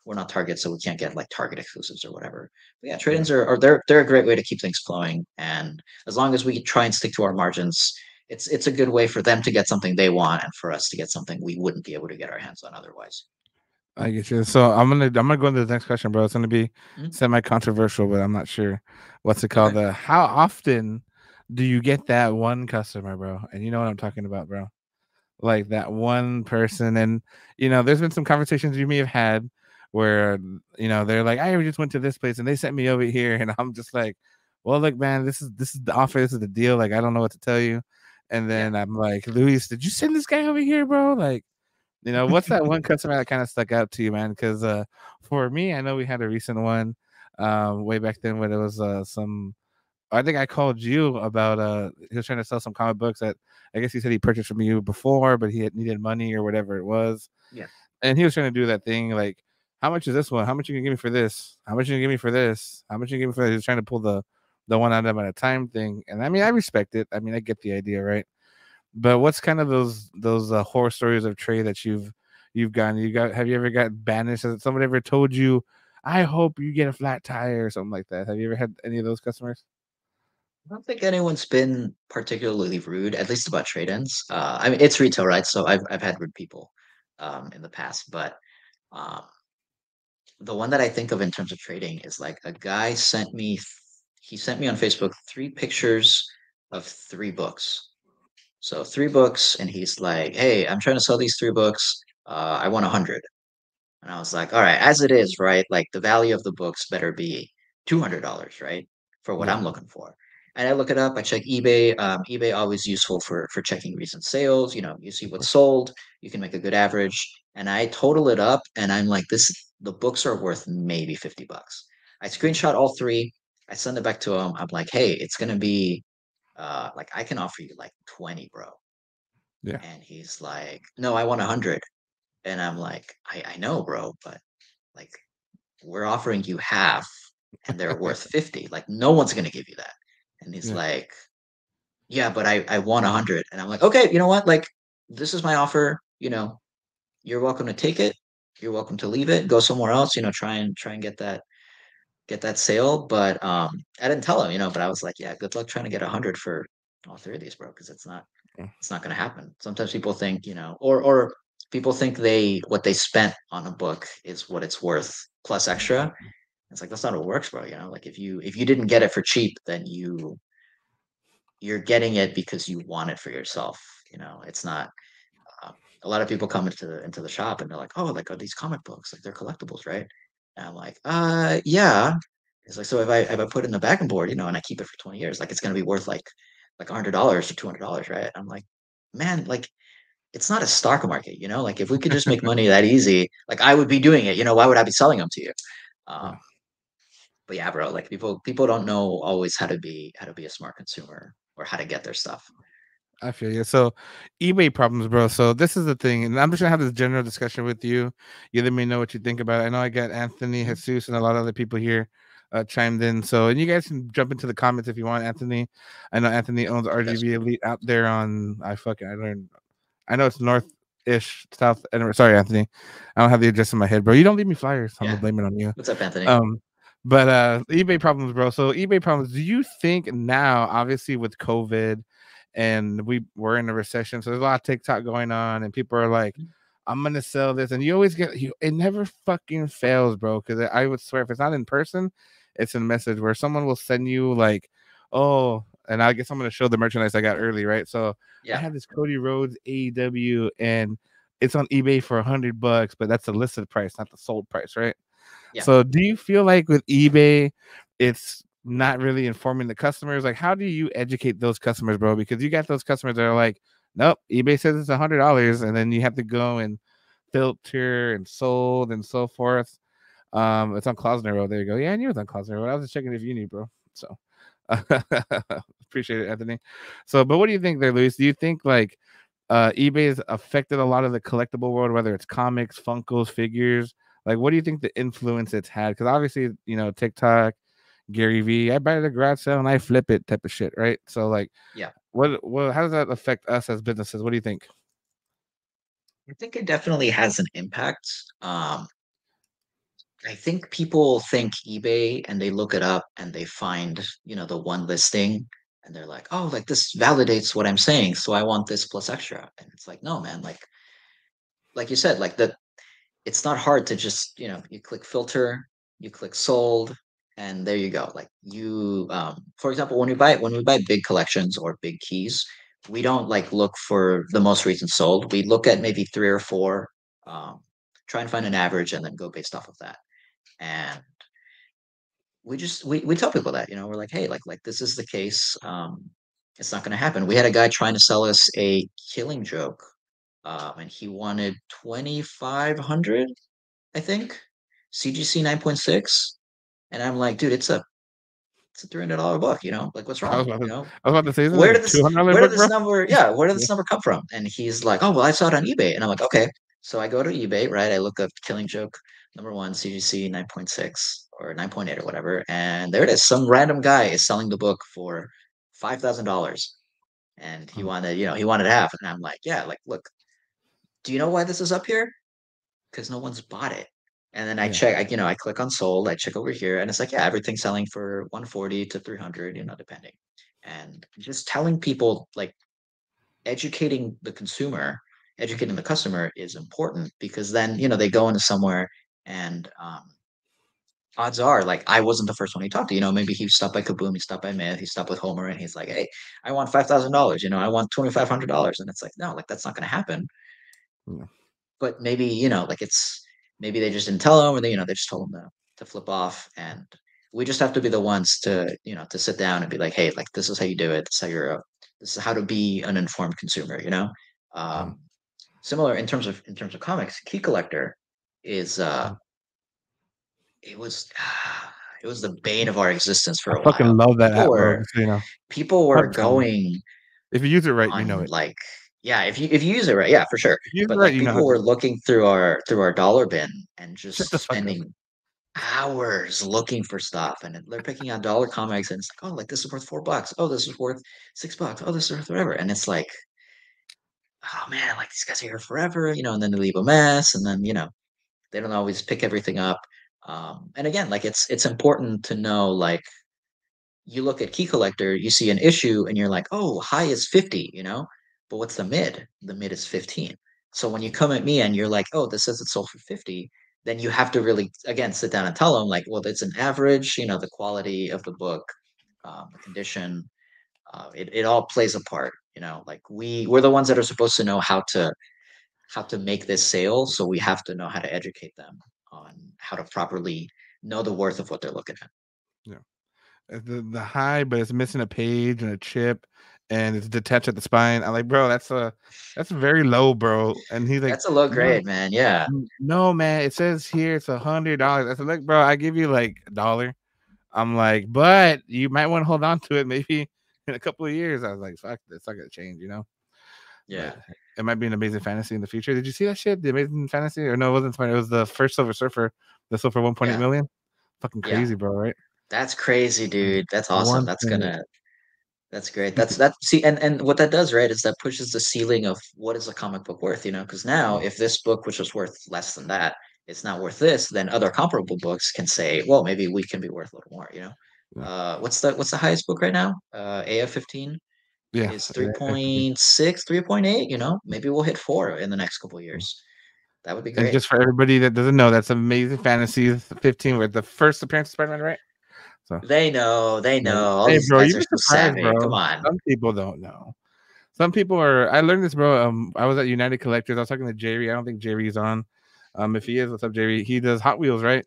we're not Target, so we can't get like Target exclusives or whatever. But yeah, Yeah. trade-ins are they're a great way to keep things flowing, and as long as we try and stick to our margins, it's a good way for them to get something they want, and for us to get something we wouldn't be able to get our hands on otherwise. I get you. So I'm gonna go into the next question, bro. It's gonna be Mhm. semi controversial, but I'm not sure what's it called. Okay. The how often do you get that one customer, bro? And you know what I'm talking about, bro. Like that one person, and there's been some conversations you may have had where they're like, I just went to this place and they sent me over here, and I'm just like, well, look, man, this is the offer, this is the deal. Like, I don't know what to tell you. And Yeah. then I'm like, Luis, did you send this guy over here, bro? Like, what's that one customer that kind of stuck out to you, man? Because for me, I know we had a recent one way back then when it was some. I think I called you about he was trying to sell some comic books that I guess he said he purchased from you before, but he had needed money or whatever it was, Yeah. and he was trying to do that thing like, how much is this one? How much you gonna give me for this? How much you gonna give me for this? How much you gonna give me for this? He was trying to pull the one at a time thing, and I mean I respect it. I mean I get the idea, right? But what's kind of those horror stories of trade that you've gotten? Have you ever got banished? Has somebody ever told you, I hope you get a flat tire or something like that? Have you ever had any of those customers? I don't think anyone's been particularly rude, at least about trade-ins. I mean, it's retail, right? So I've had rude people in the past, but um, the one that I think of in terms of trading is like a guy he sent me on Facebook 3 pictures of 3 books. So 3 books, and he's like, "Hey, I'm trying to sell these 3 books. I want 100." And I was like, all right, as it is, right? Like the value of the books better be $200, right? For what Yeah, I'm looking for. And I look it up. I check eBay. eBay always useful for checking recent sales. You see of what's course. sold. You can make a good average. And I total it up, and I'm like, this. The books are worth maybe $50. I screenshot all 3. I send it back to him. I'm like, hey, it's gonna be like I can offer you like 20, bro. Yeah. And he's like, no, I want 100. And I'm like, I know, bro, but like we're offering you half and they're worth 50. Like no one's gonna give you that. And he's Yeah. like, yeah, but I want 100. And I'm like, okay, you know what? Like, this is my offer. You're welcome to take it. You're welcome to leave it, go somewhere else, try and get that sale. But I didn't tell him, but I was like, yeah, good luck trying to get 100 for all three of these, bro, because it's not going to happen. Sometimes people think, or people think what they spent on a book is what it's worth plus extra. It's like that's not how it works, bro. Like if you didn't get it for cheap, then you're getting it because you want it for yourself. It's not. Uh, a lot of people come into the shop and they're like, oh, like are these comic books? Like they're collectibles, right? And I'm like, yeah. It's like, so if I put it in the back and board, and I keep it for 20 years, like it's gonna be worth like $100 or $200, right? I'm like, man, like it's not a stock market, Like if we could just make money that easy, like I would be doing it. Why would I be selling them to you? Yeah. Um, but yeah, bro, like people don't know always how to be a smart consumer or how to get their stuff. I feel you. So, eBay problems, bro. So this is the thing, and I'm just gonna have this general discussion with you. You let me know what you think about it. I know I got Anthony, Mhm. Jesus, and a lot of other people here chimed in. So, and you guys can jump into the comments if you want, Anthony. I know Anthony owns Yes. RGB Elite out there on I learned. I know it's north-ish, south. And sorry, Anthony, I don't have the address in my head, bro. You don't leave me flyers. I'm gonna Yeah. blame it on you. What's up, Anthony? Um, but eBay problems, bro. So eBay problems. Do you think now, obviously with COVID, and we're in a recession, so there's a lot of TikTok going on, and people are like, Mhm. "I'm gonna sell this," and you always get you. It never fucking fails, bro. Because I would swear, if it's not in person, it's a message where someone will send you like, "Oh," and I guess I'm gonna show the merchandise I got early, right? So I Yeah. have this Cody Rhodes AEW, and it's on eBay for $100, but that's the listed price, not the sold price, right? Yeah. So do you feel like with eBay, it's not really informing the customers? Like, how do you educate those customers, bro? Because you got those customers that are like, nope, eBay says it's $100, and then you have to go and filter and sold and so forth. It's on Klausner Road. There you go. Yeah, I knew it was on Klausner Road. I was just checking if you knew, bro. So appreciate it, Anthony. So, but what do you think there, Luis? Do you think like eBay has affected a lot of the collectible world, whether it's comics, Funkos, figures? Like, what do you think the influence it's had? Because obviously, TikTok, Gary V, I buy it at a garage sale and I flip it type of shit, right? So, like, Yeah. how does that affect us as businesses? What do you think? I think it definitely has an impact. I think people think eBay and they look it up and they find, the one listing and they're like, oh, like this validates what I'm saying. So I want this plus extra. And it's like, no, man, like you said, like that it's not hard to just, you click filter, you click sold, and there you go. Like for example, when we buy big collections or big keys, we don't like look for the most recent sold. We look at maybe three or four, um, try and find an average and then go based off of that. And we tell people that, we're like, hey, like this is the case. It's not gonna happen. We had a guy trying to sell us a Killing Joke, and he wanted 2,500, I think, CGC 9.6. And I'm like, dude, it's a $300 book, like what's I wrong? was about to, I was about to say, isn't Where it a did this $200 where did book, this bro? number, yeah, where did Yeah. this number come from? And he's like, oh well, I saw it on eBay. And I'm like, okay. So I go to eBay, right? I look up Killing Joke number one, CGC 9.6 or 9.8 or whatever, and there it is. Some random guy is selling the book for $5,000. And he Mm, wanted, he wanted half. And I'm like, yeah, like, look, do you know why this is up here? Because no one's bought it. And then I yeah. check, I click on sold, I check over here, and it's like, yeah, everything's selling for 140 to 300, depending. And just telling people, like, educating the consumer, educating the customer is important because then, they go into somewhere and odds are, like, I wasn't the first one he talked to. Maybe he stopped by Kaboom, he stopped by Myth, he stopped with Homer, and he's like, hey, I want $5,000, I want $2,500. And it's like, no, like, that's not going to happen. Yeah. But maybe like maybe they just didn't tell him, or they just told him to flip off. And we just have to be the ones to to sit down and be like, hey, like this is how you do it, this is how to be an informed consumer. Mm, um Similar in terms of comics. Key Collector is mm. it was it was the bane of our existence for I a fucking while. love that people app, bro. were Just so you know, people were 100%. going If you use it right, you know on, it. like, yeah, if you use it right, yeah, for sure. If you use it But right, like you know how people to were use it. looking through our dollar bin and Shut just the fuck up. spending hours looking for stuff, and they're picking out dollar comics, and it's like, oh, like this is worth $4. Oh, this is worth $6. Oh, this is worth whatever. And it's like, oh man, like these guys are here forever, and then they leave a mess, and then they don't always pick everything up. And again, like it's important to know, like, you look at Key Collector, you see an issue, and you're like, oh, high is 50. But what's the mid? The mid is 15. So when you come at me and you're like, oh, this says it sold for 50, then you have to really, again, sit down and tell them, like, well, it's an average, the quality of the book, the condition, it all plays a part. Like we're the ones that are supposed to know how to make this sale, so we have to know how to educate them on how to properly know the worth of what they're looking at. Yeah. The high, but it's missing a page and a chip, and it's detached at the spine. I'm like, bro, that's very low, bro. And he's like, That's a low no, grade, man. Yeah. no, man. It says here it's $100. I said, look, bro, I give you like a dollar. I'm like, but you might want to hold on to it maybe in a couple of years. I was like, fuck, it's not gonna change, But Yeah. it might be an amazing fantasy in the future. Did you see that shit? The amazing fantasy? Or no, it wasn't funny. It was the first Silver Surfer, the Silver 1.8 Yeah. million. Fucking Yeah. crazy, bro, right? That's crazy, dude. That's awesome. 1.8. That's great. That see, and what that does, right, is that pushes the ceiling of what is a comic book worth, because now if this book, which was worth less than that, it's not worth this, then other comparable books can say, well, maybe we can be worth a little more. Yeah. What's the highest book right now? AF 15 is Yes. 3.6, 3.8, maybe we'll hit 4 in the next couple of Yeah. years. That would be And great. just for everybody that doesn't know, that's Amazing Fantasy 15 with the first appearance of Spider-Man, right? So, They yeah. know. All Hey, these bro, guys you'd are be so surprised, savvy. Come bro. on. Some people don't know. Some people are. I learned this, bro. I was at United Collectors. I was talking to Jerry. I don't think Jerry's on. If he is, what's up, Jerry? He does Hot Wheels, right?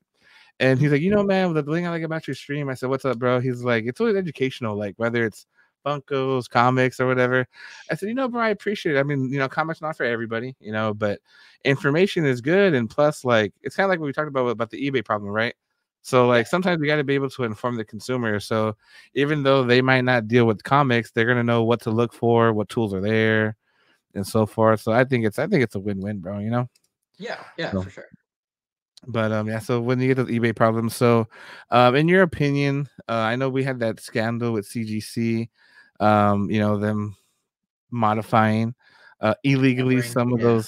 And he's Mhm. like, man, the thing I like about your stream. I said, what's up, bro? He's like, it's always educational, like whether it's Funkos, comics, or whatever. I said, bro, I appreciate it. I mean, comics not for everybody, but information is good. And plus, like, it's kind of like what we talked about the eBay problem, right? So, Yeah. like, sometimes we got to be able to inform the consumer. So, even though they might not deal with comics, they're gonna know what to look for, what tools are there, and so forth. So, I think it's a win-win, bro. Yeah. Yeah, So, for sure. but yeah, so when you get those eBay problems, so in your opinion, I know we had that scandal with CGC, them modifying illegally Tampering. some of Yeah.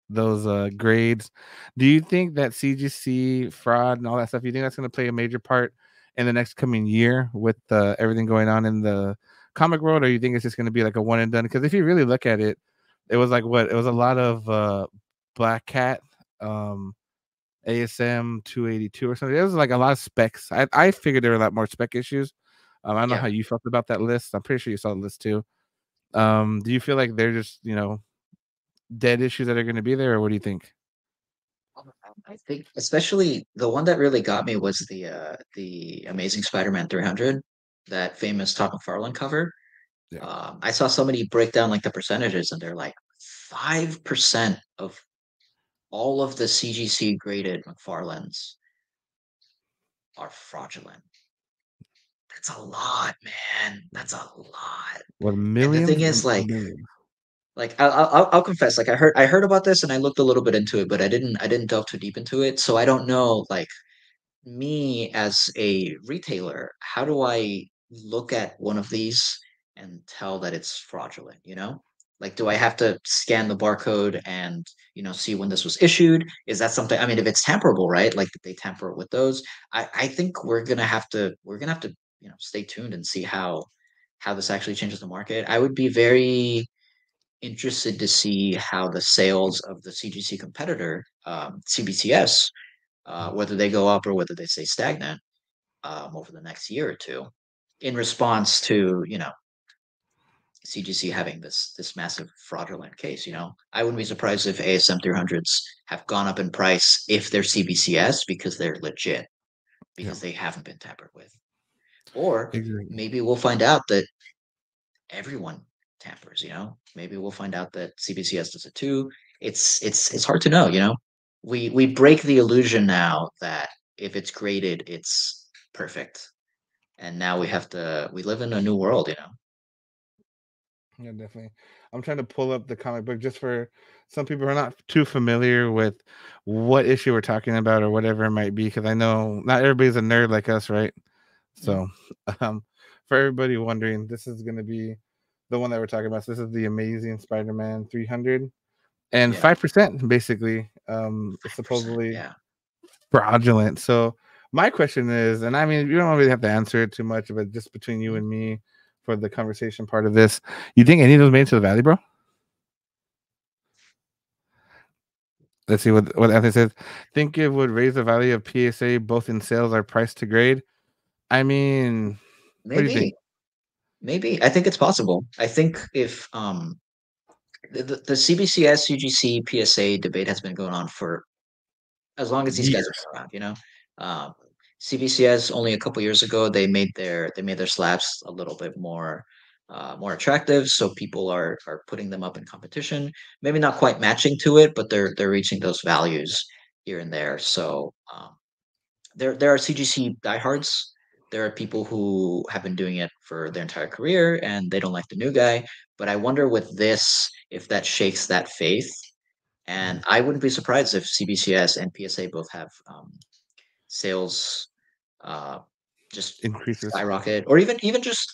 those grades. Do you think that CGC fraud and all that stuff, you think that's going to play a major part in the next coming year with everything going on in the comic world, or you think it's just going to be like a one and done? Because if you really look at it, it was like what it was a lot of Black Cat. ASM 282 or something. There was like a lot of specs. I figured there were a lot more spec issues. I don't know Yeah. how you felt about that list. I'm pretty sure you saw the list too. Do you feel like they're just dead issues that are going to be there, or what do you think? I think especially the one that really got me was the Amazing Spider-Man 300, that famous Todd McFarlane cover. Yeah, I saw somebody break down like the percentages, and they're like 5% of all of the CGC graded McFarlanes are fraudulent. That's a lot, man. That's a lot. what And the millions thing and is, like, millions? I'll confess, like I heard about this and I looked a little bit into it, but I didn't delve too deep into it, so I don't know, like, me as a retailer, how do I look at one of these and tell that it's fraudulent, Like, do I have to scan the barcode and, see when this was issued? Is that something, I mean, if it's tamperable, right? Like, did they tamper with those? I think we're gonna have to, stay tuned and see how this actually changes the market. I would be very interested to see how the sales of the CGC competitor, CBCS, whether they go up or whether they stay stagnant, over the next year or two, in response to CGC having this massive fraudulent case. I wouldn't be surprised if ASM 300s have gone up in price if they're CBCS because they're legit, Yeah, because they haven't been tampered with, or exactly. maybe we'll find out that everyone tampers. Maybe we'll find out that CBCS does it too. It's hard to know. We break the illusion now that if it's graded, it's perfect, and now we live in a new world. Yeah, definitely. I'm trying to pull up the comic book just for some people who are not too familiar with what issue we're talking about or whatever it might be, because I know not everybody's a nerd like us, right? Mhm. So, um, for everybody wondering, this is going to be the one that we're talking about. So this is the Amazing Spider-Man 300, and Yeah, 5% basically is 5%. supposedly Yeah. fraudulent. So my question is, and I mean, you don't really have to answer it too much, but just between you Mhm. and me for the conversation part of this, you think any of those made it to the Valley, bro? Let's see what Anthony says. Think it would raise the value of PSA both in sales or price to grade. I mean, what do you think? Maybe, maybe. I think it's possible. I think if the CBCS, UGC, PSA debate has been going on for as long as these guys have Years. been around, Um, CBCS only a couple years ago they made their slabs a little bit more attractive, so people are putting them up in competition. Maybe not quite matching to it, but they're reaching those values here and there. So there are CGC diehards. There are people who have been doing it for their entire career and they don't like the new guy. But I wonder with this if that shakes that faith. And Mhm. I wouldn't be surprised if CBCS and PSA both have sales uh, just Increases. skyrocket, or even just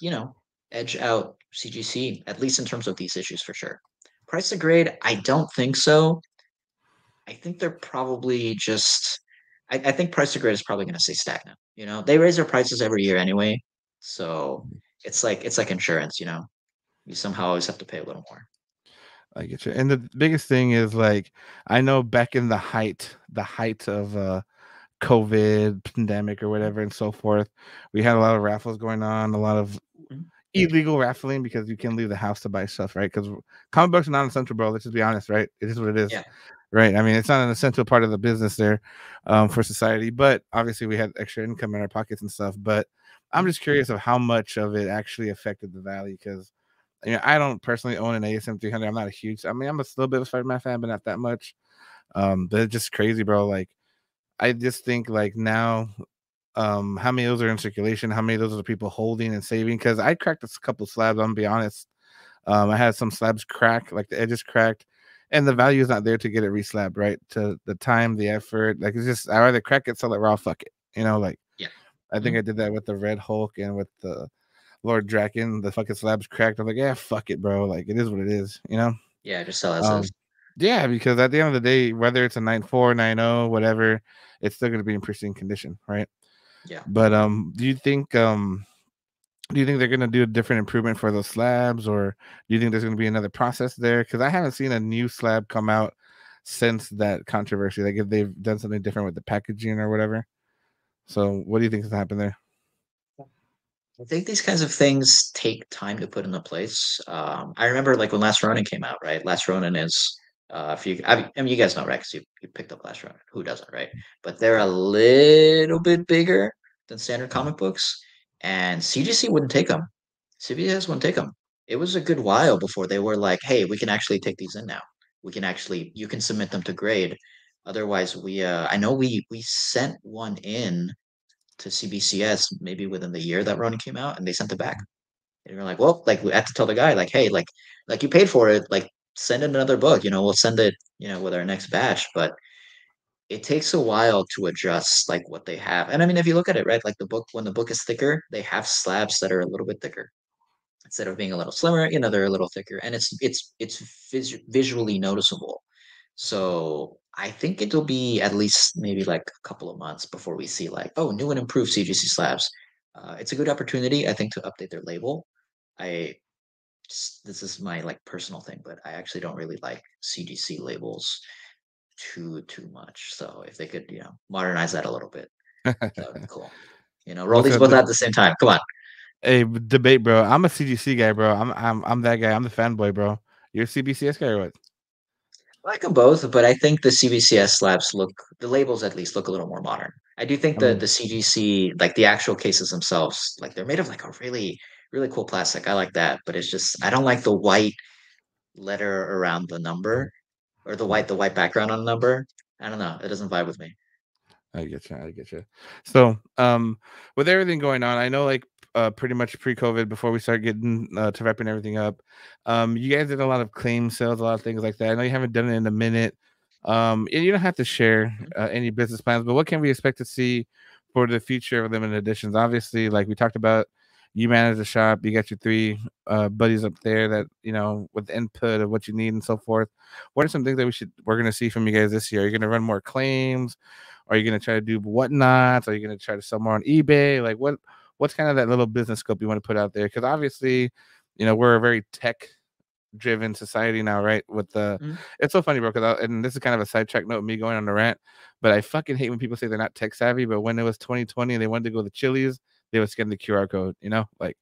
edge out CGC at least in terms of these issues for sure. Price to grade, I don't think so. I think they're probably just. I think price to grade is probably going to stay stagnant. They raise their prices every year anyway, so it's like insurance. You somehow always have to pay a little more. I get you. And the biggest thing is like I know back in the height of COVID pandemic or Mhm, whatever and so forth, we had a lot of raffles going on, a lot of mhm. illegal raffling because you can't leave the house to buy stuff, right? Because comic books are not essential, bro. Let's just be honest, right? It is what it is, Yeah. right? I mean, it's not an essential part of the business there, for society. But obviously, we had extra income in our pockets and stuff. But I'm Mhm. just curious of how much of it actually affected the value because I don't personally own an ASM 300. I'm not a huge. I mean, I'm a little bit of a Spider-Man fan, but not that much. But it's just crazy, bro. Like I just think like now how many of those are in circulation, how many of those are people holding and saving, because I cracked a couple slabs, I'm gonna be honest. I had some slabs crack, like the edges cracked, and the Mhm. value is not there to get it reslabbed, right? To the time, the effort, like it's just I rather crack it, sell it raw, fuck it. Like Yeah. I think Mhm. I did that with the Red Hulk and with the Lord Draken. The fucking slabs cracked. I'm like, yeah, fuck it, bro. Like it is what it is. Yeah, just sell as is. Um, yeah, because at the end of the day, whether it's a 9.4, 9.0, whatever, it's still gonna be in pristine condition, right? Yeah. But do you think they're gonna do a different improvement for those slabs, or do you think there's gonna be another process there? Because I haven't seen a new slab come out since that controversy. Like if they've done something different with the packaging or whatever. So what do you think is gonna happen there? I think these kinds of things take time to put into place. I remember like when Last Ronin came out, right? Last Ronin is if you I mean you guys know, right? Because you picked up Last Ronin. Who doesn't, right? But they're a little bit bigger than standard comic books, and CGC wouldn't take them. CBS wouldn't take them. It was a good while before they were like, "Hey, we can actually take these in now. You can submit them to grade." Otherwise, I know we sent one in to CBCS maybe within the year that Ronin came out, and they sent it back. And we're like, well, like we had to tell the guy, like, hey, like you paid for it, like send in another book. We'll send it, with our next batch. But it takes a while to adjust like what they have. And I mean, if you look at it, right, like the book when the book is thicker, they have slabs that are a little bit thicker instead of being a little slimmer. They're a little thicker, and it's visually noticeable. So I think it'll be at least maybe like a couple of months before we see like, oh, new and improved CGC slabs. It's a good opportunity, I think, to update their label. I this is my like personal thing, but I actually don't really like CGC labels too much. So if they could, modernize that a little bit, that would be cool. Roll What's these a both out at the same time. Come on. debate, bro? I'm a CGC guy, bro. I'm that guy. I'm the fanboy, bro. You're a CBCS guy or what? I like them both, but I think the CBCS slabs the labels at least look a little more modern. I do think I the mean, CGC, like the actual cases themselves, like they're made of like a really, really cool plastic. I like that, but it's just, I don't like the white letter around the number or the white background on the number. I don't know. It doesn't vibe with me. I get you. I get you. So, with everything going on, I know like pretty much pre-COVID before we start getting to wrapping everything up. You guys did a lot of claim sales, a lot of things like that. I know you haven't done it in a minute. And you don't have to share Mhm. any business plans, but what can we expect to see for the future of limited editions? Obviously, like we talked about, you manage the shop, you got your three buddies up there that with input of what you need and so forth. What are some things that we're gonna see from you guys this year? Are you gonna run more claims? Are you gonna try to do whatnots? Are you gonna try to sell more on eBay? Like what's kind of that little business scope you want to put out there? Because obviously, we're a very tech driven society now, right? With the Mhm. It's so funny, bro. Because and this is kind of a sidetrack note, me going on the rant, but I fucking hate when people say they're not tech savvy. But when it was 2020 and they wanted to go to Chili's, they would scan the QR code, like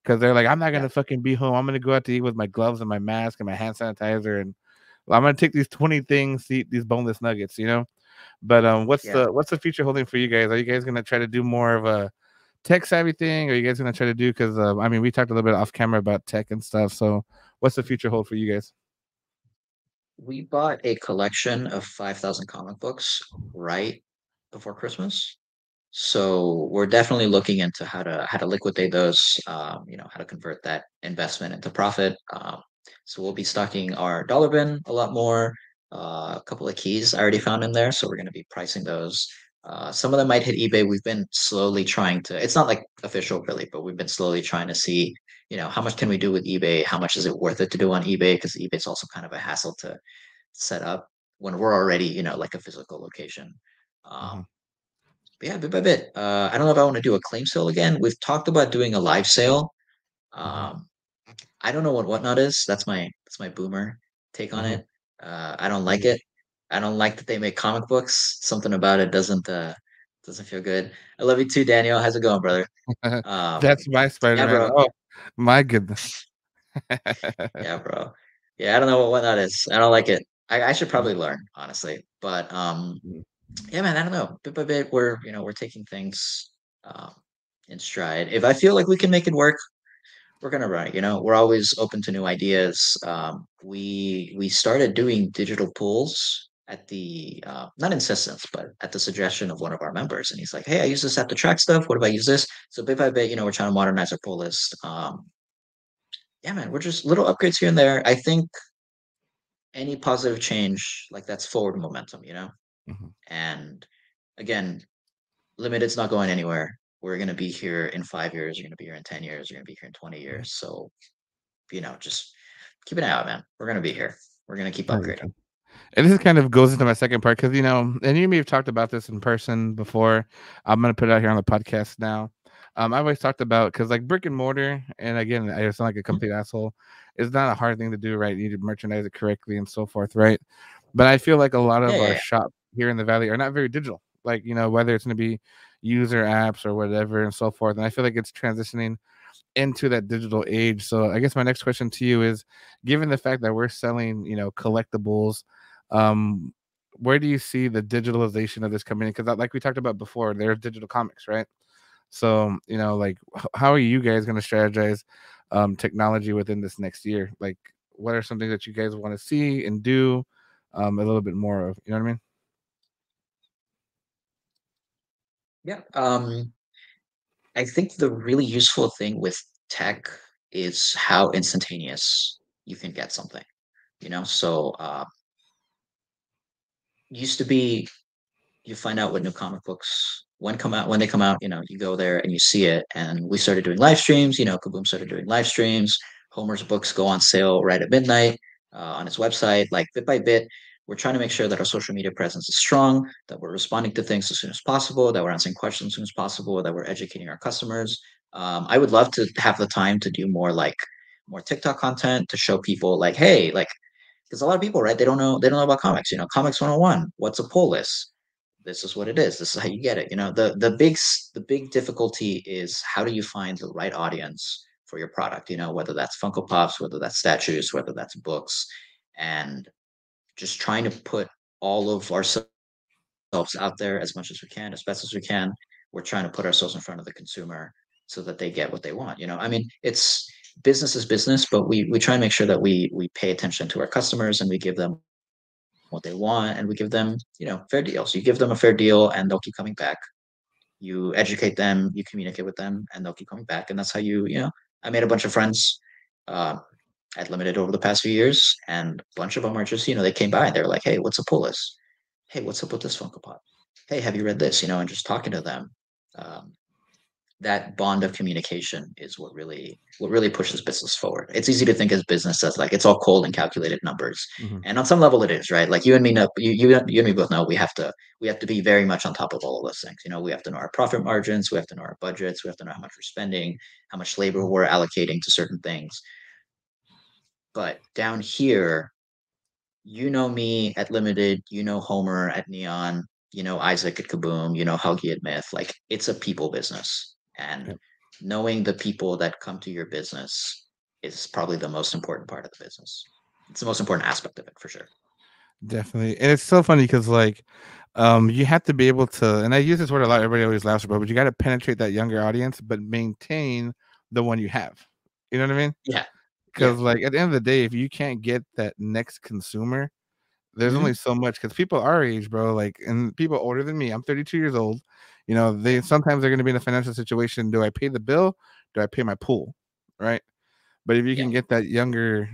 because they're like, I'm not Yeah. gonna fucking be home. I'm gonna go out to eat with my gloves and my mask and my hand sanitizer, and I'm gonna take these 20 things to eat these boneless nuggets. But Yeah. what's the future holding for you guys? Are you guys gonna try to do more of a tech savvy thing? Or are you guys gonna try to do because I mean we talked a little bit off camera about tech and stuff. So what's the future hold for you guys? We bought a collection of 5,000 comic books right before Christmas. So we're definitely looking into how to liquidate those, how to convert that investment into profit. So we'll be stocking our dollar bin a lot more. A couple of keys I already found in there, so we're going to be pricing those. Some of them might hit eBay. We've been slowly trying to. It's not like official really, but we've been slowly trying to see, how much can we do with eBay? How much is it worth it to do on eBay? Because eBay is also kind of a hassle to set up when we're already, like a physical location. Hmm. Um, but yeah, bit by bit. I don't know if I want to do a claim sale again. We've talked about doing a live sale. Hmm. Um, I don't know what whatnot is. That's my boomer take on Hmm. it. I don't like it. I don't like that they make comic books. Something about it doesn't feel good. I love you too, Daniel. How's it going, brother? Um, That's my yeah, Spider-Man. bro. Oh my goodness. Yeah, bro. Yeah, I don't know what whatnot is. I don't like it. I should probably learn, honestly. But yeah, man, I don't know. Bit by bit, we're taking things um, in stride. If I feel like we can make it work, we're gonna run it. We're always open to new ideas. We started doing digital pools at the not insistence, but at the suggestion of one of our members, and he's like, "Hey, I use this app to track stuff. What if I use this?" So bit by bit, we're trying to modernize our pool list. Yeah, man, we're just little upgrades here and there. I think any positive change like that's forward momentum. Mhm. And again, limited's not going anywhere. We're going to be here in 5 years. You're going to be here in 10 years. You're going to be here in 20 Mhm. years. So, just keep an eye out, man. We're going to be here. We're going to keep There you upgrading. go. And this kind of goes into my second part because and you may have talked about this in person before. I'm gonna put it out here on the podcast now. I've always talked about because like brick and mortar, and again, I sound like a Mhm. complete asshole. It's not a hard thing to do, right? You need to merchandise it correctly and so forth, right? But I feel like a lot Yeah, of yeah, our yeah. shop here in the valley are not very digital. Like whether it's gonna be user apps or whatever and so forth. And I feel like it's transitioning into that digital age. So I guess my next question to you is, given the fact that we're selling, collectibles, um, where do you see the digitalization of this coming in? Because like we talked about before, there's digital comics, right? So, like how are you guys going to strategize technology within this next year? Like, what are some things that you guys want to see and do a little bit more of? You know what I mean? Yeah. I think the really useful thing with tech is how instantaneous you can get something. So, used to be you find out what new comic books when they come out, you go there and you see it. And we started doing live streams, Kaboom started doing live streams. Homer's books go on sale right at midnight on his website. Like bit by bit, we're trying to make sure that our social media presence is strong, that we're responding to things as soon as possible, that we're answering questions as soon as possible, that we're educating our customers. I would love to have the time to do more TikTok content to show people like, hey, like, because a lot of people, right, they don't know about comics. Comics 101. What's a pull list? This is what it is. This is how you get it. The big difficulty is how do you find the right audience for your product? Whether that's Funko Pops, whether that's statues, whether that's books, and just trying to put all of ourselves out there as much as we can, as best as we can. We're trying to put ourselves in front of the consumer so that they get what they want. I mean, it's business is business, but we try and make sure that we pay attention to our customers and we give them what they want and we give them fair deals. You give them a fair deal and they'll keep coming back. You educate them, you communicate with them, and they'll keep coming back. And that's how I made a bunch of friends uh, at Limited over the past few years, and a bunch of them are just, they came by and they were like, "Hey, what's a pull list? Hey, what's up with this Funko Pop? Hey, have you read this?" And just talking to them. Um, that bond of communication is what really pushes business forward. It's easy to think as business as like it's all cold and calculated numbers, Mhm. and on some level it is, right? Like you and me know, you and me both know we have to be very much on top of all of those things. We have to know our profit margins, we have to know our budgets, we have to know how much we're spending, how much labor we're allocating to certain things. But down here, me at Limited, Homer at Neon, Isaac at Kaboom, Huggy at Myth. Like it's a people business. And Yep. knowing the people that come to your business is probably the most important part of the business. It's the most important aspect of it for sure. Definitely. And it's so funny because like you have to be able to, and I use this word a lot, everybody always laughs about, but you got to penetrate that younger audience, but maintain the one you have. You know what I mean? Yeah. Yeah. Because like at the end of the day, if you can't get that next consumer, there's only Hmm. so much because people our age, bro, like and people older than me, I'm 32 years old. They Yeah. sometimes they're gonna be in a financial situation. Do I pay the bill? Do I pay my pool? Right. But if you Yeah. can get that younger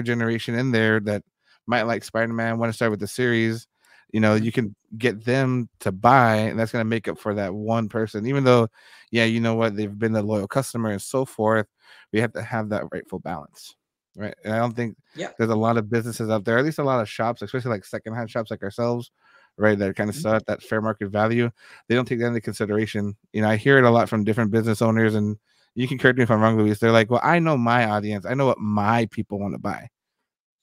generation in there that might like Spider-Man, want to start with the series, Hmm. you can get them to buy, and that's going to make up for that one person. Even though, yeah, you know what, they've been a loyal customer and so forth, we have to have that rightful balance, right? And I don't think Yeah. there's a lot of businesses out there, at least a lot of shops, especially like secondhand shops like ourselves, right, that kind of Hmm. sell at that fair market value. They don't take that into consideration. I hear it a lot from different business owners, and you can correct me if I'm wrong, Luis. They're like, well, I know my audience. I know what my people want to buy,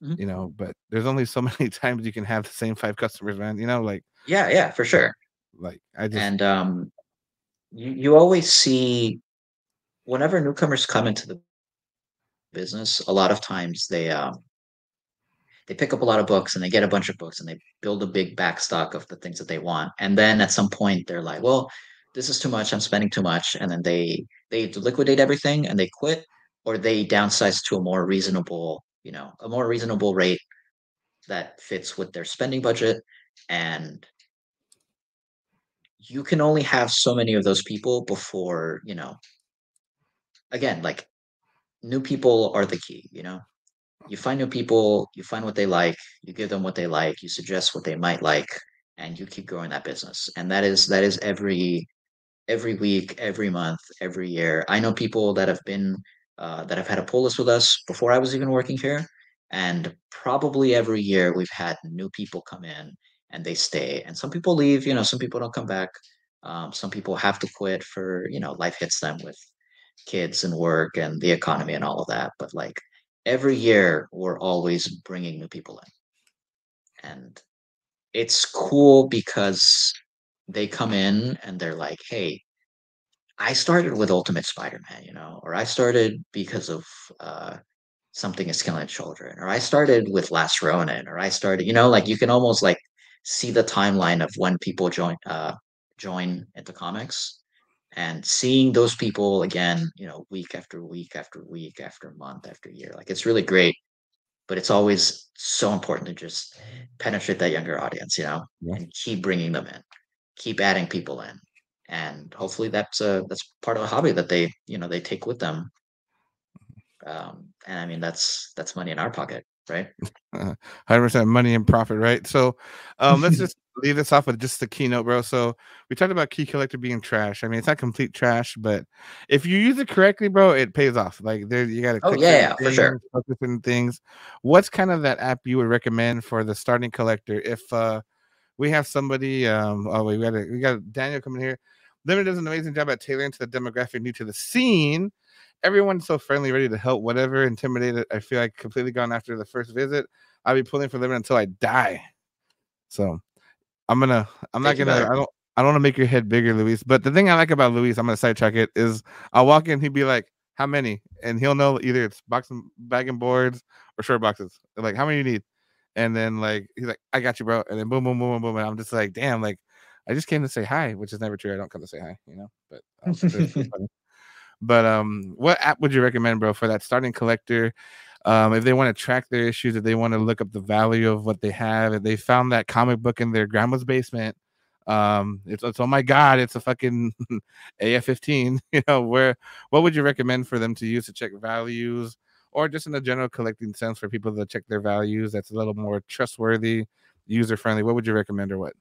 Hmm. but there's only so many times you can have the same five customers, man. Yeah. Yeah. For sure. I just, And you always see whenever newcomers come into the business, a lot of times they pick up a lot of books and they get a bunch of books and they build a big backstock of the things that they want. And then at some point they're like, well, this is too much. I'm spending too much. And then they liquidate everything and they quit, or they downsize to a more reasonable rate that fits with their spending budget. And you can only have so many of those people before, again, like new people are the key. You find new people, you find what they like, you give them what they like, you suggest what they might like, and you keep growing that business. And that is every week, every month, every year. I know people that have had a pull list with us before I was even working here, and probably every year we've had new people come in and they stay. And some people leave, some people don't come back. Some people have to quit for life hits them with kids and work and the economy and all of that. But like every year, we're always bringing new people in, and it's cool because they come in and they're like, "Hey, I started with Ultimate Spider-Man, or I started because of something is killing children, or I started with Last Ronin, or I started, like you can almost like see the timeline of when people join into comics, and seeing those people again, week after week after week after month after year, like it's really great. But it's always so important to just penetrate that younger audience, yeah. and keep bringing them in, keep adding people in, and hopefully that's part of the hobby that they take with them. And I mean that's money in our pocket, right? 100% money and profit, right? So, let's just leave this off with just the keynote, bro. So, we talked about Key Collector being trash. I mean, it's not complete trash, but if you use it correctly, bro, it pays off. Like, there, you got to Oh click yeah, certain yeah, for sure. things, focus certain things. What's kind of that app you would recommend for the starting collector? If we have somebody, oh wait, we got Daniel coming here. Limit does an amazing job at tailoring to the demographic new to the scene. Everyone's so friendly, ready to help. Whatever intimidated, I feel like completely gone after the first visit. I'll be pulling for Limit until I die. So I'm not Thank you, gonna, brother. I don't want to make your head bigger, Luis. But the thing I like about Luis, I'm gonna sidetrack it, is I'll walk in, he'd be like, "How many?" And he'll know either it's boxing, bag and boards, or short boxes. They're like, "How many you need?" And then like he's like, "I got you, bro." And then boom, boom, boom, boom, boom. And I'm just like, damn, like I just came to say hi, which is never true. I don't come to say hi. But it's pretty funny. But what app would you recommend, bro, for that starting collector? If they want to track their issues, if they want to look up the value of what they have, if they found that comic book in their grandma's basement, It's oh my god, it's a fucking AF-15. Where what would you recommend for them to use to check values, or just in a general collecting sense for people to check their values? That's a little more trustworthy, user friendly. What would you recommend, or what?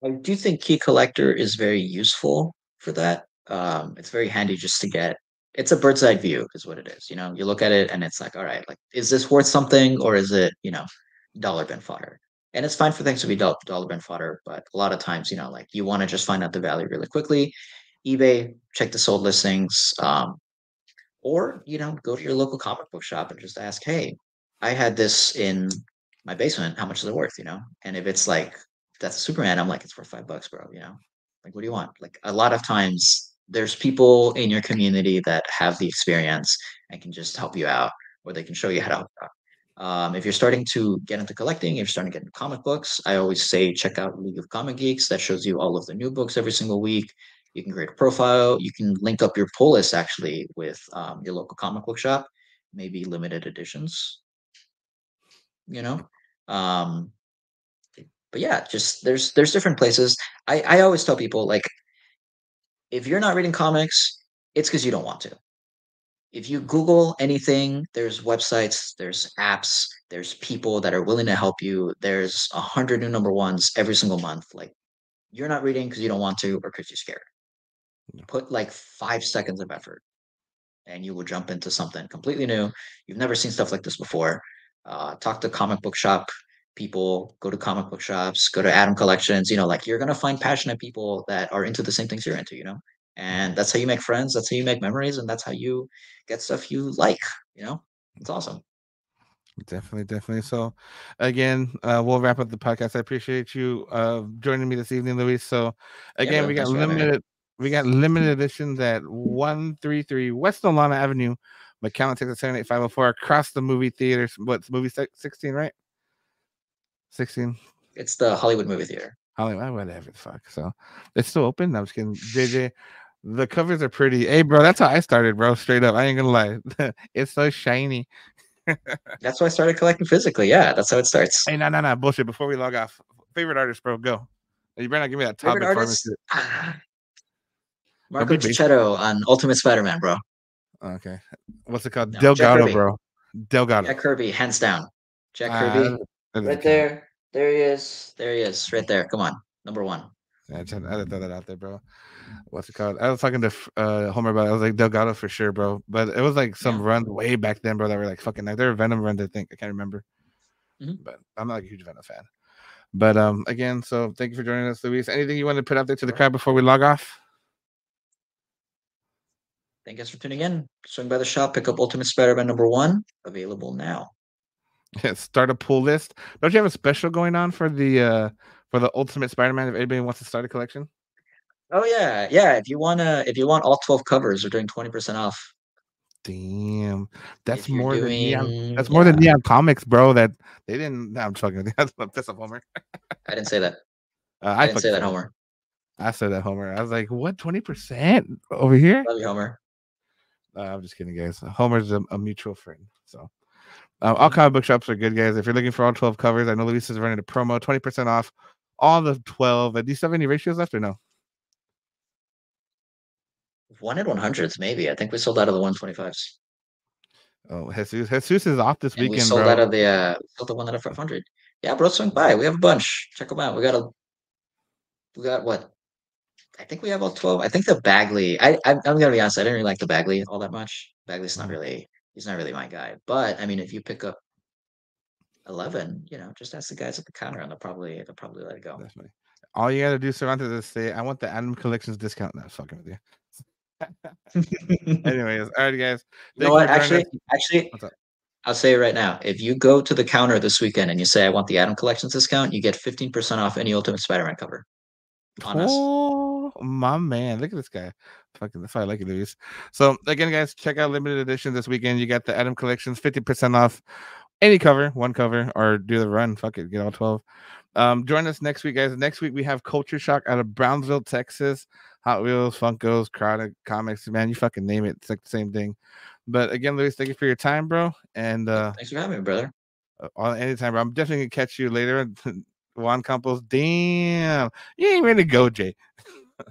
I do think Key Collector is very useful for that. It's very handy just to get. It's a bird's eye view, is what it is. You know, you look at it and it's like, all right, like, is this worth something or is it, dollar bin fodder? And it's fine for things to be dollar bin fodder, but a lot of times, like you want to just find out the value really quickly. eBay, check the sold listings. Or, go to your local comic book shop and just ask, hey, I had this in my basement. How much is it worth? And if it's like, that's Superman, I'm like, it's worth $5, bro. Like, what do you want? Like, a lot of times there's people in your community that have the experience and can just help you out, or they can show you how to help you out. If you're starting to get into collecting, if you're starting to get into comic books, I always say check out League of Comic Geeks. That shows you all of the new books every single week. You can create a profile. You can link up your pull list actually with your local comic book shop, maybe limited editions, you know. Um, but yeah, just there's different places. I always tell people, like, if you're not reading comics, it's because you don't want to. If you Google anything, there's websites, there's apps, there's people that are willing to help you. There's 100 new number ones every single month. Like, you're not reading because you don't want to or because you're scared. Put like 5 seconds of effort and you will jump into something completely new. You've never seen stuff like this before. Talk to comic book shop people, go to comic book shops, go to Atom Collections. Like, you're gonna find passionate people that are into the same things you're into. And that's how you make friends. That's how you make memories, and that's how you get stuff you like. It's awesome. Definitely, definitely. So, again, we'll wrap up the podcast. I appreciate you joining me this evening, Luis. So, Yeah, again, brother. Thanks for having me. we got limited editions at 133 West Olana Avenue, McAllen, Texas 78504, across the movie theaters. What's movie 16, right? 16. It's the Hollywood Movie Theater. Hollywood, whatever the fuck. So, it's still open. No, I'm just kidding. JJ, the covers are pretty. Hey, bro, that's how I started, bro. Straight up. I ain't gonna lie. It's so shiny. That's why I started collecting physically. Yeah, that's how it starts. Hey, no, bullshit. Before we log off, favorite artist, bro, go. You better not give me that Favorite topic for me. artist? Don't Marco be basic. Cicchetto on Ultimate Spider-Man, bro. Okay. What's it called? No, Jack Delgado, Kirby. bro. Delgado. Jack Kirby, hands down. Jack Ah, Kirby, that doesn't right count. there. There he is. There he is. Right there. Come on. Number one. I had to throw that out there, bro. What's it called? I was talking to Homer about it. I was like Delgado for sure, bro. But it was like some Yeah. runs way back then, bro, that were like fucking like they're Venom runs, I think. I can't remember. Mhm. But I'm not like a huge Venom fan. But again, so thank you for joining us, Luis. Anything you want to put out there to the Sure. crowd before we log off? Thank you guys for tuning in. Swing by the shop, pick up Ultimate Spider-Man number one. Available now. Start a pull list. Don't you have a special going on for the Ultimate Spider-Man if anybody wants to start a collection? Oh yeah. Yeah. If you want all 12 covers, we're doing 20% off. Damn, If you're doing, That's more than yeah, Neon Comics, bro. That they didn't. No, I'm fucking. That's piss off Homer. I didn't say that. I I didn't fucking say that, said it. Homer. I said that Homer. I was like, what 20% over here? Love you, Homer. I'm just kidding, guys. Homer's a mutual friend. So all Mhm. comic book shops are good, guys. If you're looking for all 12 covers, I know Luis is running a promo, 20% off all the 12. Do you still have any ratios left or no? 1 in 100s, maybe. I think we sold out of the 125s. Oh, Jesus is off this And we weekend, sold out bro. of the one out of 500. Yeah, bro, swing by. We have a bunch. Check them out. We got what? I think we have all 12. I think the Bagley. I'm gonna be honest. I didn't really like the Bagley all that much. Bagley's not Mhm, really. He's not really my guy. But I mean, if you pick up 11, just ask the guys at the counter, and they'll probably let it go. definitely. All you gotta do, Cervantes, is say, "I want the Adam Collections discount." No, fucking with you. You Anyways, all right, guys. know Thank you what? for joining us. Actually, What's up? I'll say it right now. If you go to the counter this weekend and you say I want the Adam Collections discount, you get 15% off any Ultimate Spider-Man cover on us. Oh, my man. Look at this guy. Fucking, that's why I like it, Luis. So, again, guys, check out limited edition this weekend. You got the Adam Collections, 50% off any cover, one cover, or do the run. Fuck it, get all 12. Join us next week, guys. Next week, we have Culture Shock out of Brownsville, Texas. Hot Wheels, Funkos, Chronic Comics. Man, you fucking name it. It's like the same thing. But again, Luis, thank you for your time, bro. And Yep, thanks for having me, brother. anytime, bro. I'm definitely going to catch you later Juan Campos. Damn, you ain't ready to go, Jay.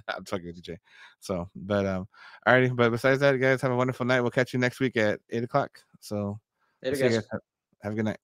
I'm talking with you, Jay. So, but alrighty. But besides that, guys, have a wonderful night. We'll catch you next week at 8 o'clock. So, we'll Later, see you guys. guys. Have a good night.